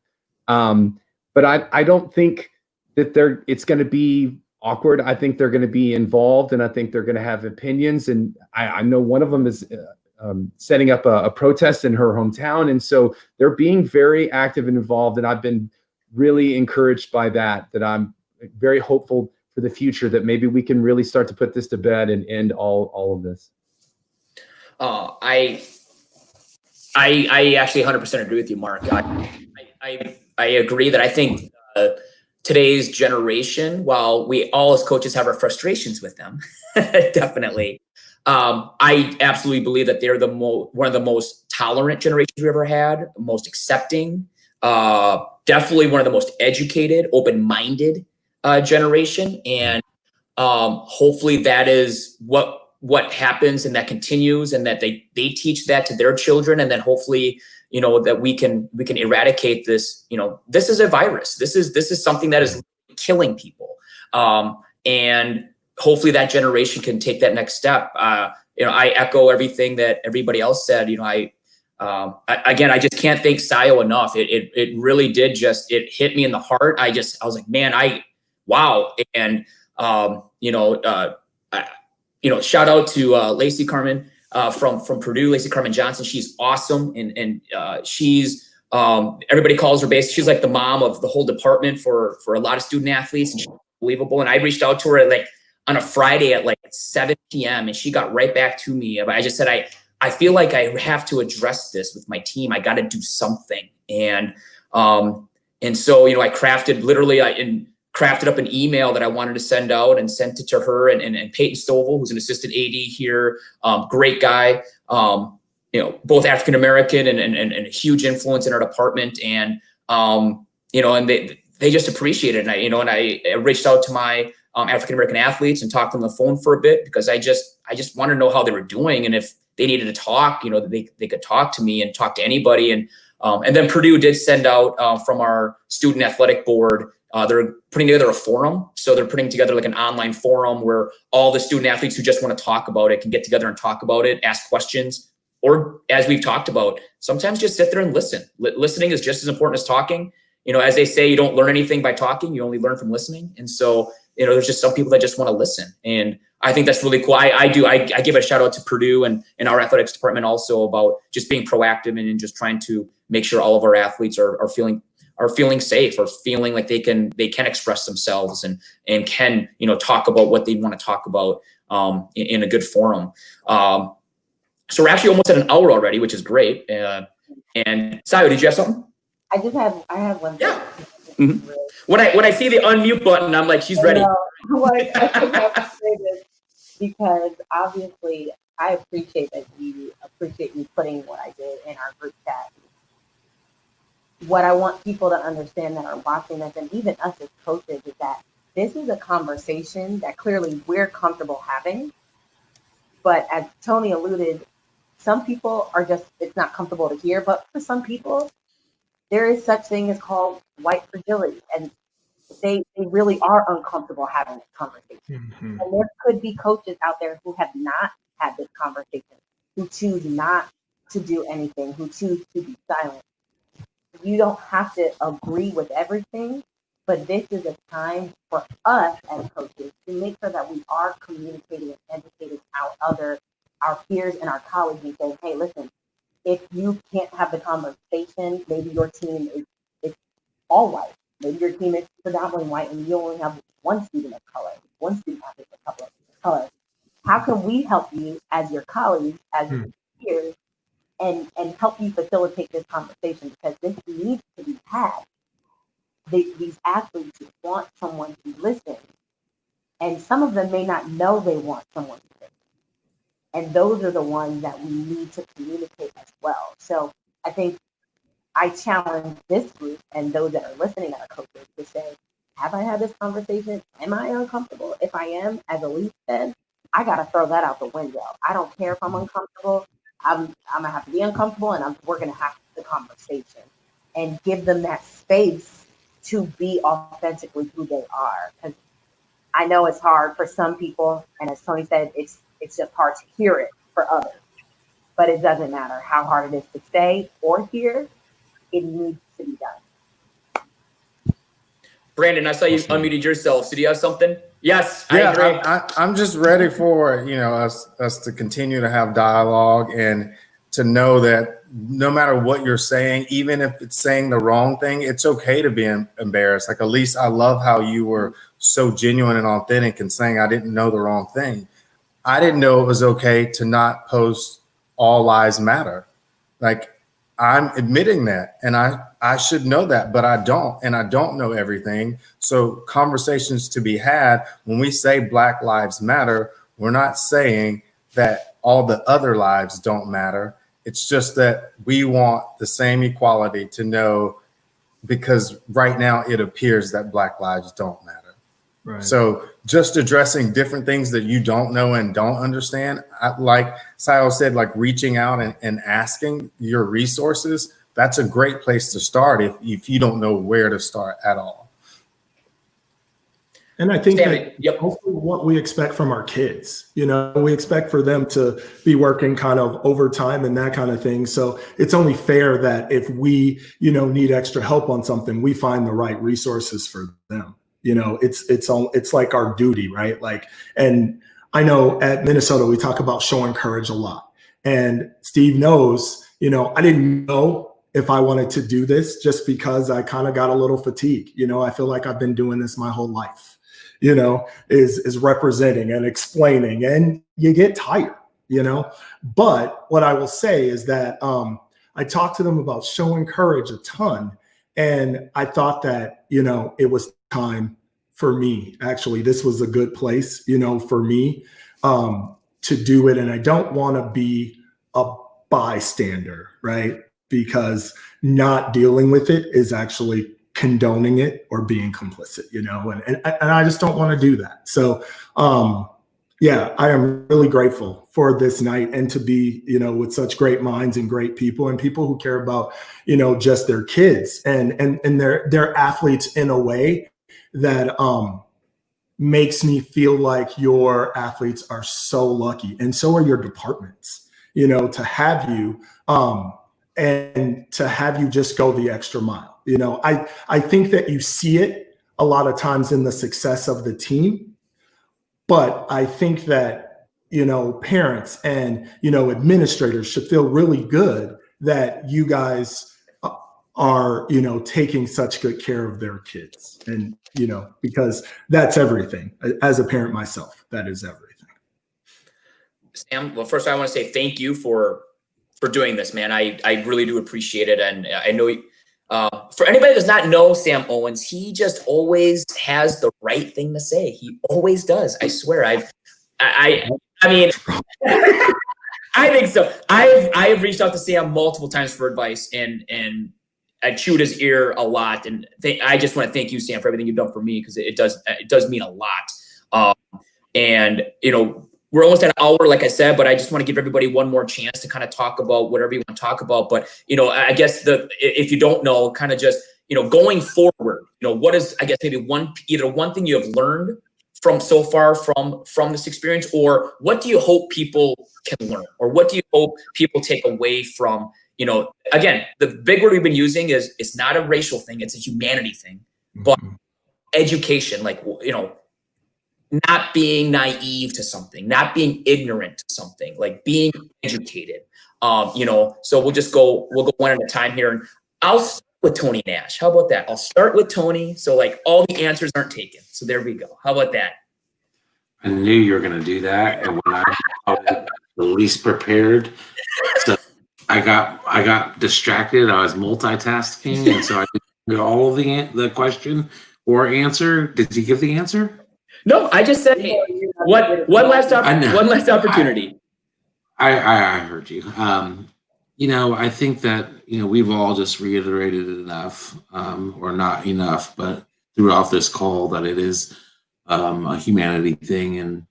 But I don't think that it's going to be awkward. I think they're going to be involved, and I think they're going to have opinions. And I know one of them is setting up a protest in her hometown. And so they're being very active and involved. And I've been really encouraged by that I'm very hopeful for the future that maybe we can really start to put this to bed and end all of this. I actually 100% agree with you, Mark. I agree that I think today's generation, while we all as coaches have our frustrations with them, definitely, I absolutely believe that they're one of the most tolerant generations we've ever had, most accepting, definitely one of the most educated, open-minded generation. And hopefully that is what happens, and that continues, and that they teach that to their children. And then hopefully, that we can eradicate this. This is a virus. This is something that is killing people. And hopefully that generation can take that next step. I echo everything that everybody else said. I just can't thank Sayo enough. It really did it hit me in the heart. I was like, man, wow. And, shout out to Lacey Carmen from Purdue, Lacey Carmen Johnson. She's awesome. And she's, everybody calls her she's like the mom of the whole department for a lot of student athletes, and she's unbelievable. And I reached out to her on a Friday at 7 p.m. and she got right back to me. I just said, I feel like I have to address this with my team. I got to do something. And so, I crafted up an email that I wanted to send out and sent it to her and Peyton Stovall, who's an assistant AD here. Great guy, both African-American and a huge influence in our department. And, and they just appreciate it. And I reached out to my African-American athletes and talked on the phone for a bit, because I just wanted to know how they were doing. And if they needed to talk, they could talk to me and talk to anybody. And then Purdue did send out from our student athletic board, they're putting together a forum. So they're putting together like an online forum where all the student athletes who just want to talk about it can get together and talk about it, ask questions, or as we've talked about, sometimes just sit there and listen. Listening is just as important as talking. As they say, you don't learn anything by talking, you only learn from listening. And so, there's just some people that just want to listen. And I think that's really cool. I give a shout out to Purdue and our athletics department also about just being proactive and just trying to make sure all of our athletes are feeling safe, or feeling like they can express themselves and can, talk about what they want to talk about in a good forum. So we're actually almost at an hour already, which is great. And Sayo, did you have something? I have one. Yeah. Mm-hmm. When I see the unmute button, I'm like, she's ready. I have to say this because obviously I appreciate that you appreciate me putting what I did in our group chat. What I want people to understand that are watching this, and even us as coaches, is that this is a conversation that clearly we're comfortable having. But as Tony alluded, some people are just, it's not comfortable to hear. But for some people, there is such thing as called white fragility, and they really are uncomfortable having this conversation. Mm-hmm. And there could be coaches out there who have not had this conversation, who choose not to do anything, who choose to be silent. You don't have to agree with everything, but this is a time for us as coaches to make sure that we are communicating and educating our peers and our colleagues and saying, hey, listen, if you can't have the conversation, maybe your team is all white. Maybe your team is predominantly white and you only have one student of color, one student athlete of color. How can we help you as your colleagues, as your peers, and help you facilitate this conversation? Because this needs to be had. These athletes want someone to listen, and some of them may not know they want someone to listen. And those are the ones that we need to communicate as well. So I think I challenge this group and those that are listening that are coaches to say, have I had this conversation? Am I uncomfortable? If I am, as Elyse said, I got to throw that out the window. I don't care if I'm uncomfortable. I'm going to have to be uncomfortable, and we're going to have the conversation and give them that space to be authentically who they are. Because I know it's hard for some people, and as Tony said, it's just hard to hear it for others. But it doesn't matter how hard it is to say or hear, it needs to be done. Brandon, I saw you unmuted yourself. So do you have something? Yes, yeah, I agree. I'm just ready for us to continue to have dialogue and to know that no matter what you're saying, even if it's saying the wrong thing, it's okay to be embarrassed. Like Elyse, I love how you were so genuine and authentic and saying I didn't know the wrong thing. I didn't know it was okay to not post all lives matter. Like, I'm admitting that, and I should know that, but I don't, and I don't know everything. So conversations to be had. When we say Black Lives Matter, we're not saying that all the other lives don't matter. It's just that we want the same equality to know, because right now it appears that Black lives don't matter. Right. So just addressing different things that you don't know and don't understand, like Sayo said, like reaching out and asking your resources, that's a great place to start if you don't know where to start at all. And I think that hopefully what we expect from our kids, we expect for them to be working kind of overtime and that kind of thing. So it's only fair that if we, need extra help on something, we find the right resources for them. It's like our duty, right? Like, and I know at Minnesota, we talk about showing courage a lot. And Steve knows, I didn't know if I wanted to do this just because I kind of got a little fatigued. I feel like I've been doing this my whole life, is representing and explaining, and you get tired, But what I will say is that I talked to them about showing courage a ton. And I thought that, it was time for me. Actually, this was a good place, for me to do it. And I don't want to be a bystander, right? Because not dealing with it is actually condoning it or being complicit, and I just don't want to do that. So, I am really grateful for this night and to be, with such great minds and great people and people who care about, just their kids and they're athletes in a way that makes me feel like your athletes are so lucky, and so are your departments, to have you and to have you just go the extra mile. I think that you see it a lot of times in the success of the team, but I think that parents and administrators should feel really good that you guys are taking such good care of their kids, and because that's everything. As a parent myself, that is everything. Sam, well, first I want to say thank you for doing this, man. I really do appreciate it, and I know for anybody that does not know Sam Owens, he just always has the right thing to say. He always does. I swear. I mean, I think so. I have reached out to Sam multiple times for advice, and I chewed his ear a lot. And I just want to thank you, Sam, for everything you've done for me, because it does mean a lot. And we're almost at an hour, like I said, but I just want to give everybody one more chance to kind of talk about whatever you want to talk about. But I guess if you don't know, kind of just going forward, what is, I guess, maybe either one thing you have learned from so far from this experience, or what do you hope people can learn, or what do you hope people take away from, again, the big word we've been using is, it's not a racial thing, it's a humanity thing, but education, like, not being naive to something, not being ignorant to something, like being educated. So we'll go one at a time here, and I'll start with Tony Nash. How about that? I'll start with Tony. So like all the answers aren't taken. So there we go. How about that? I knew you were going to do that, and when I was the least prepared, so I got distracted. I was multitasking, and so I didn't get all of the question or answer. Did you give the answer? No, I just said, hey, one last opportunity. I heard you. I think that we've all just reiterated enough, or not enough, but throughout this call, that it is a humanity thing, and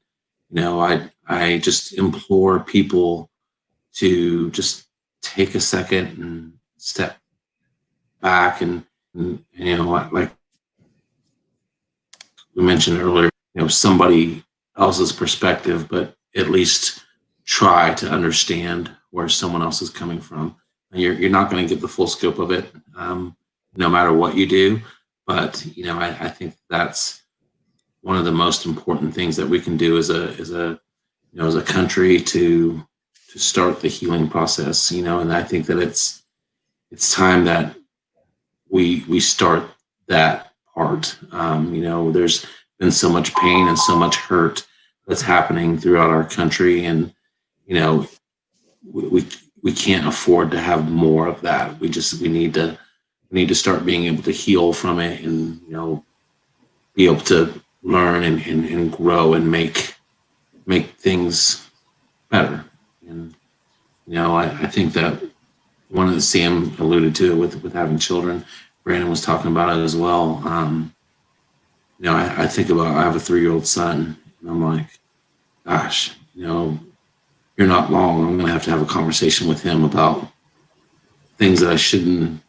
I just implore people to just take a second and step back, and like we mentioned earlier, somebody else's perspective, but at least try to understand where someone else is coming from. You're not going to get the full scope of it, no matter what you do. But I think that's one of the most important things that we can do as a country to start the healing process. And I think that it's time that we start that part. There's been so much pain and so much hurt that's happening throughout our country, and we can't afford to have more of that. We need to start being able to heal from it, and be able to learn and grow and make things better. And I think that one of the Sam alluded to it with having children. Brandon was talking about it as well. I think about, I have a 3-year-old son, and I'm like, gosh, you're not long. I'm going to have a conversation with him about things that I shouldn't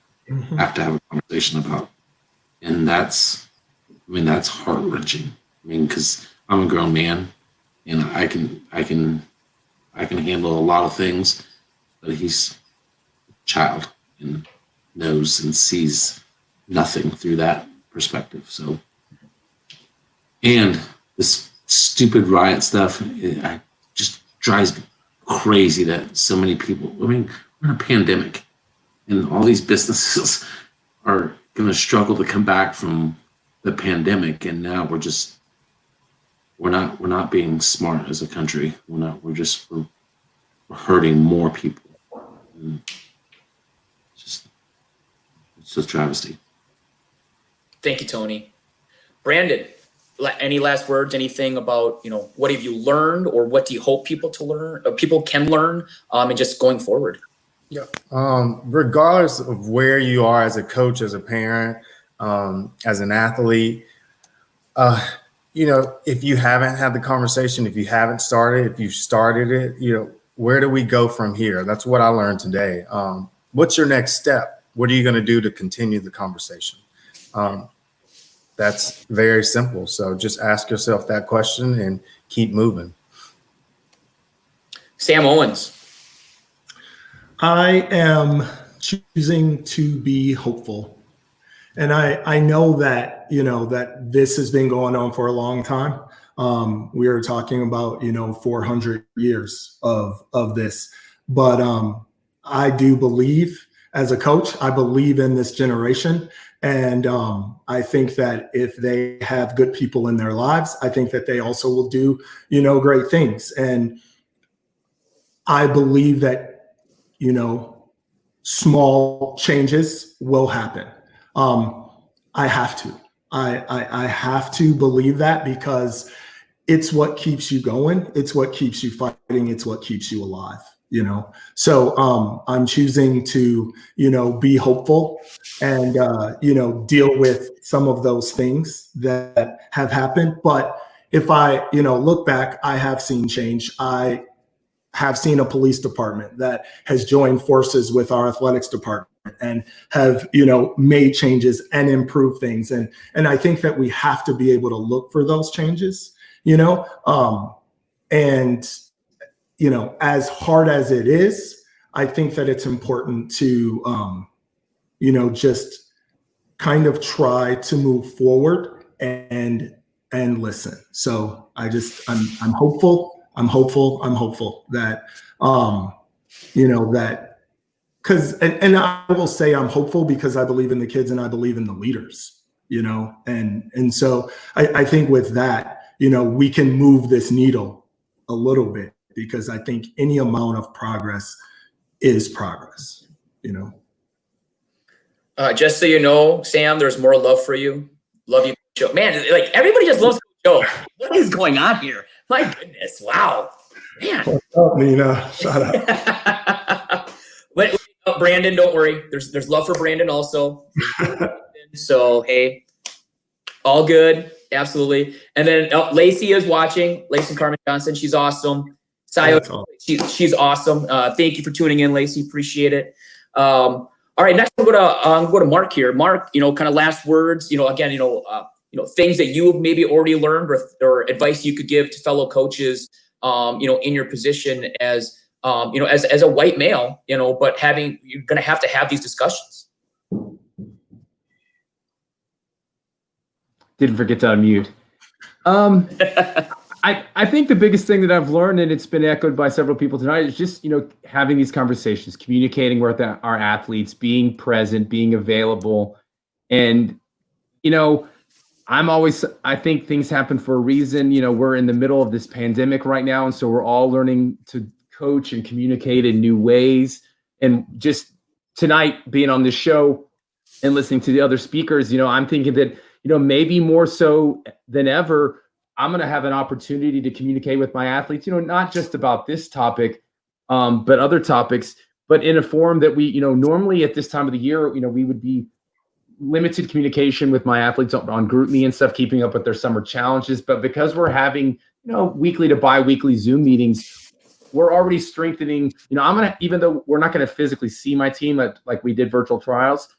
have to have a conversation about. And that's heart-wrenching. Because I'm a grown man, and I can handle a lot of things, but he's a child and knows and sees nothing through that perspective. So, and this stupid riot stuff, it just drives me crazy that so many people, we're in a pandemic, and all these businesses are going to struggle to come back from the pandemic, and now we're not being smart as a country. We're hurting more people. And it's just a travesty. Thank you, Tony. Brandon, any last words, anything about, what have you learned, or what do you hope people can learn, and just going forward? Yeah. Regardless of where you are as a coach, as a parent, as an athlete, if you haven't had the conversation, if you haven't started, if you've started it, where do we go from here? That's what I learned today. What's your next step? What are you going to do to continue the conversation? That's very simple. So just ask yourself that question and keep moving. Sam Owens. I am choosing to be hopeful. And I know that, that this has been going on for a long time. We are talking about, 400 years of this. But I do believe, as a coach, I believe in this generation. And I think that if they have good people in their lives, I think that they also will do, great things. And I believe that, small changes will happen. I have to. I have to believe that, because it's what keeps you going. It's what keeps you fighting. It's what keeps you alive. So I'm choosing to, be hopeful and, deal with some of those things that have happened. But if I, look back, I have seen change. I have seen a police department that has joined forces with our athletics department and have, made changes and improved things. And I think that we have to be able to look for those changes, and, as hard as it is, I think that it's important to, just kind of try to move forward and listen. So I'm hopeful. I'm hopeful that, that, because, and I will say I'm hopeful because I believe in the kids and I believe in the leaders, and so I think with that, we can move this needle a little bit, because I think any amount of progress is progress, Just so you know, Sam, there's more love for you. Love you, Joe. Man, like everybody just loves Joe. What is going on here? My goodness. Wow. Man. What's up, Nina? Shut up. But Brandon, don't worry. There's love for Brandon also. So, hey, all good. Absolutely. And then Lacey is watching. Lacey Carmen Johnson. She's awesome. Sayo, she's awesome. Thank you for tuning in, Lacey. Appreciate it. All right. Next, we'll go to Mark here. Mark, kind of last words, again, things that you have maybe already learned or advice you could give to fellow coaches, in your position as, as a white male, but you're going to have these discussions. Didn't forget to unmute. I think the biggest thing that I've learned, and it's been echoed by several people tonight, is just, having these conversations, communicating with our athletes, being present, being available. And, I think things happen for a reason. We're in the middle of this pandemic right now. And so we're all learning to coach and communicate in new ways. And just tonight being on this show and listening to the other speakers, I'm thinking that, maybe more so than ever, I'm going to have an opportunity to communicate with my athletes, not just about this topic, but other topics, but in a form that we, normally at this time of the year, we would be limited communication with my athletes on GroupMe and stuff, keeping up with their summer challenges. But because we're having, weekly to bi-weekly Zoom meetings, we're already strengthening, even though we're not going to physically see my team like we did virtual trials,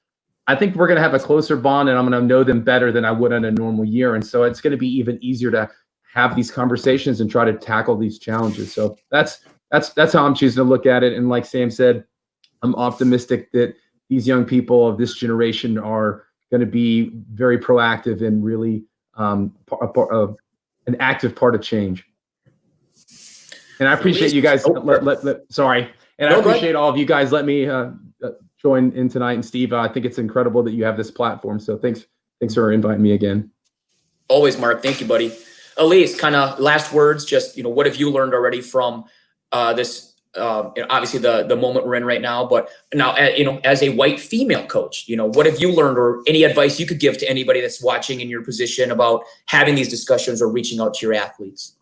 I think we're going to have a closer bond and I'm going to know them better than I would in a normal year. And so it's going to be even easier to have these conversations and try to tackle these challenges. So that's how I'm choosing to look at it. And like Sam said, I'm optimistic that these young people of this generation are going to be very proactive and really an active part of change. And I appreciate you guys. Sorry. And I appreciate all of you guys. Let me join in tonight. And Steve, I think it's incredible that you have this platform. So thanks for inviting me again. Always, Mark. Thank you, buddy. Elyse, kind of last words, just, what have you learned already from this, obviously the moment we're in right now, but now, as a white female coach, what have you learned or any advice you could give to anybody that's watching in your position about having these discussions or reaching out to your athletes?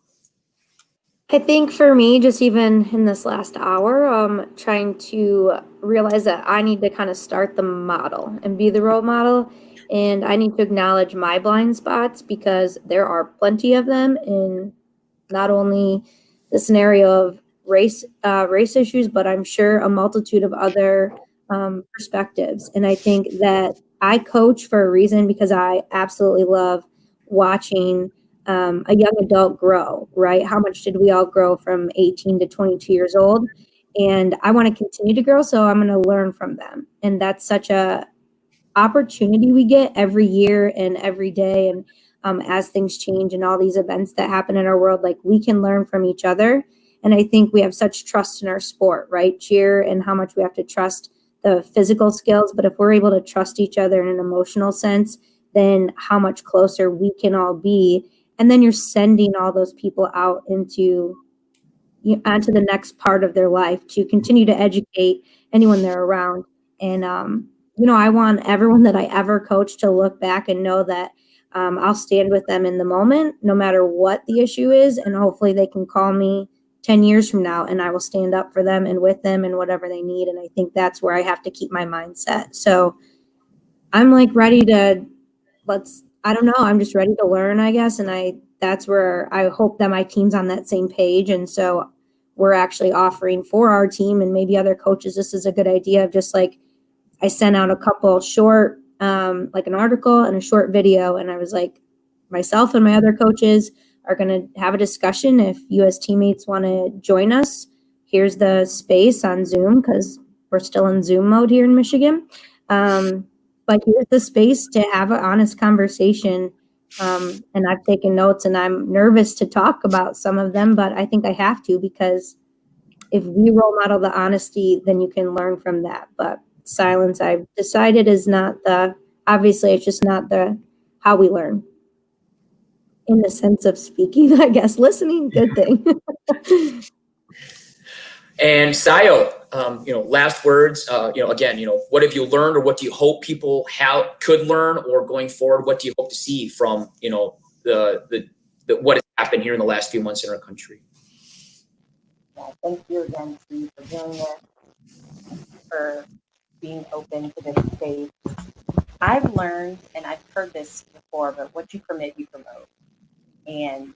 I think for me, just even in this last hour, trying to realize that I need to kind of start the model and be the role model. And I need to acknowledge my blind spots because there are plenty of them in not only the scenario of race issues, but I'm sure a multitude of other perspectives. And I think that I coach for a reason because I absolutely love watching a young adult grow, right? How much did we all grow from 18 to 22 years old? And I want to continue to grow, so I'm going to learn from them. And that's such a opportunity we get every year and every day. And as things change and all these events that happen in our world, like we can learn from each other. And I think we have such trust in our sport, right? Cheer, and how much we have to trust the physical skills. But if we're able to trust each other in an emotional sense, then how much closer we can all be. And then you're sending all those people out onto the next part of their life to continue to educate anyone they're around. And, I want everyone that I ever coach to look back and know that I'll stand with them in the moment, no matter what the issue is. And hopefully they can call me 10 years from now and I will stand up for them and with them and whatever they need. And I think that's where I have to keep my mindset. So I'm like ready to, I'm just ready to learn, I guess. And that's where I hope that my team's on that same page. And so we're actually offering for our team and maybe other coaches, this is a good idea of just like, I sent out a couple short, like an article and a short video. And I was like, myself and my other coaches are going to have a discussion. If you as teammates want to join us, here's the space on Zoom, because we're still in Zoom mode here in Michigan. But here's the space to have an honest conversation. And I've taken notes and I'm nervous to talk about some of them, but I think I have to, because if we role model the honesty, then you can learn from that. But silence, I've decided, is not obviously it's just not how we learn. In the sense of speaking, I guess. Listening, good thing. And Sayo, last words, again, what have you learned, or what do you hope people could learn, or going forward, what do you hope to see from, the what has happened here in the last few months in our country? Yeah, thank you again, Steve, for doing this, for being open to this space. I've learned, and I've heard this before, but what you permit, you promote. And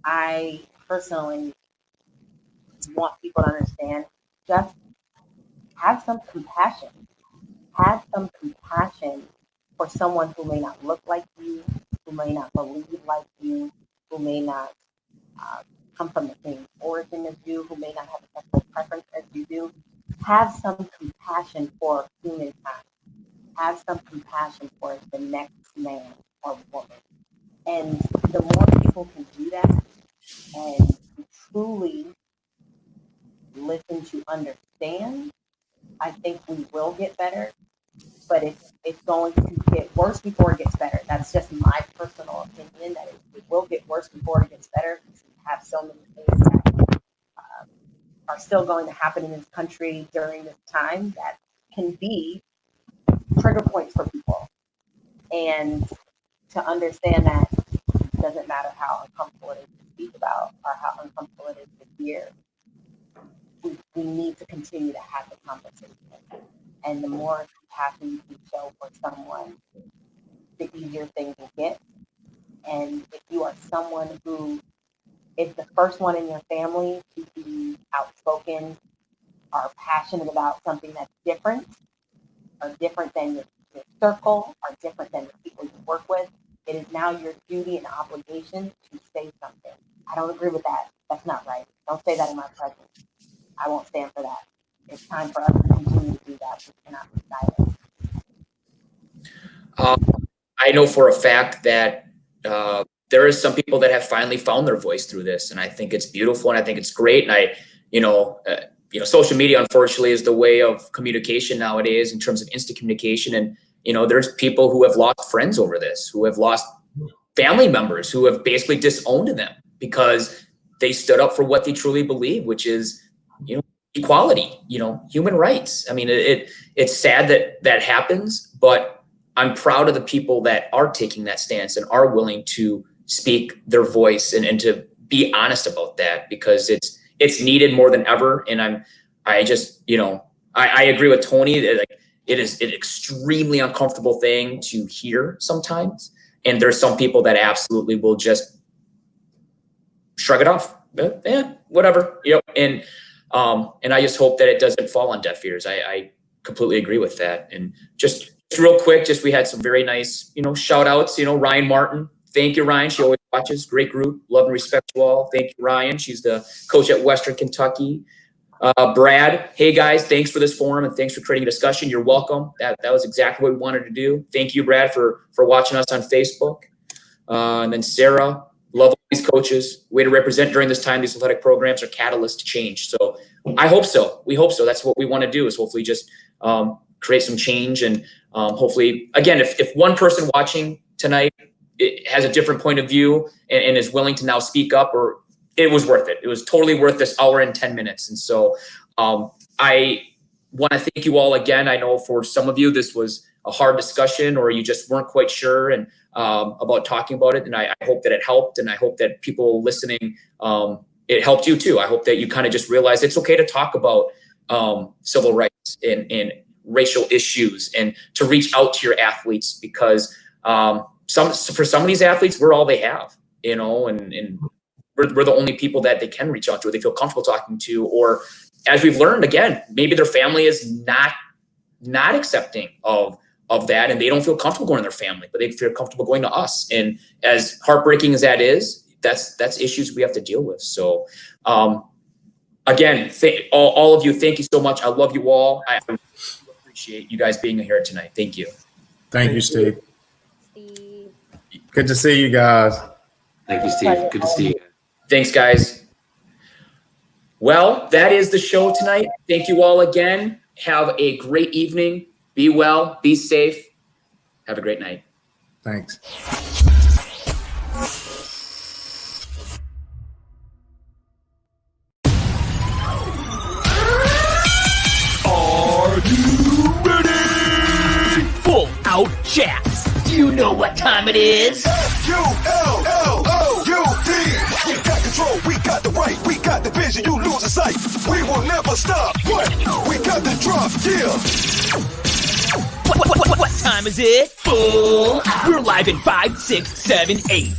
I personally want people to understand, just have some compassion. Have some compassion for someone who may not look like you, who may not believe like you, who may not come from the same origin as you, who may not have a sexual preference as you do. Have some compassion for humankind. Have some compassion for the next man or woman. And the more people can do that and truly listen to understand, I think we will get better. But it's going to get worse before it gets better. That's just my personal opinion, that it will get worse before it gets better, because we have so many things that are still going to happen in this country during this time that can be trigger points for people. And to understand that it doesn't matter how uncomfortable it is to speak about or how uncomfortable it is to hear, we need to continue to have the conversation. And the more compassion you can show for someone, the easier things will get. And if you are someone who is the first one in your family to be outspoken or passionate about something that's different, or different than your circle, or different than the people you work with, it is now your duty and obligation to say something. I don't agree with that. That's not right. Don't say that in my presence. I won't stand for that. It's time for us to continue to do that. We cannot be silent. I know for a fact that there is some people that have finally found their voice through this, and I think it's beautiful, and I think it's great. And social media, unfortunately, is the way of communication nowadays in terms of instant communication. And there's people who have lost friends over this, who have lost family members, who have basically disowned them because they stood up for what they truly believe, which is equality, human rights. I mean, it's sad that happens, but I'm proud of the people that are taking that stance and are willing to speak their voice and to be honest about that, because it's needed more than ever. And I agree with Tony that it is an extremely uncomfortable thing to hear sometimes. And there's some people that absolutely will just shrug it off. Yeah, whatever. And I just hope that it doesn't fall on deaf ears. I completely agree with that. And just just real quick, we had some very nice, shout outs, Ryan Martin. Thank you, Ryan. She always watches. Great group. Love and respect you all. Thank you, Ryan. She's the coach at Western Kentucky. Brad, hey guys, thanks for this forum and thanks for creating a discussion. You're welcome. That was exactly what we wanted to do. Thank you, Brad, for watching us on Facebook. And then Sarah, love all these coaches. Way to represent during this time. These athletic programs are catalysts to change. So I hope so. We hope so. That's what we want to do, is hopefully just create some change. And hopefully, again, if one person watching tonight has a different point of view and is willing to now speak up, or it was worth it. It was totally worth this hour and 10 minutes. And so I want to thank you all again. I know for some of you, this was a hard discussion, or you just weren't quite sure and about talking about it. And I hope that it helped. And I hope that people listening, it helped you too. I hope that you kind of just realize it's okay to talk about civil rights and racial issues, and to reach out to your athletes, because for some of these athletes, we're all they have, and we're the only people that they can reach out to, or they feel comfortable talking to, or as we've learned, again, maybe their family is not accepting of that, and they don't feel comfortable going to their family, but they feel comfortable going to us. And as heartbreaking as that is, that's issues we have to deal with. So again, all of you, thank you so much. I love you all. I appreciate you guys being here tonight. Thank you. Thank you, Steve. Good to see you guys. Thank you, Steve. Good to see you. Thanks, guys. Well, that is the show tonight. Thank you all again. Have a great evening. Be well. Be safe. Have a great night. Thanks. Are you ready? Full out chats. Do you know what time it is? F-U-L-L-O-U-D. We got control, we got the right, we got the vision, you lose the sight. We will never stop. What? We got the drop, yeah. What time is it? Full out. We're live in 5, 6, 7, 8.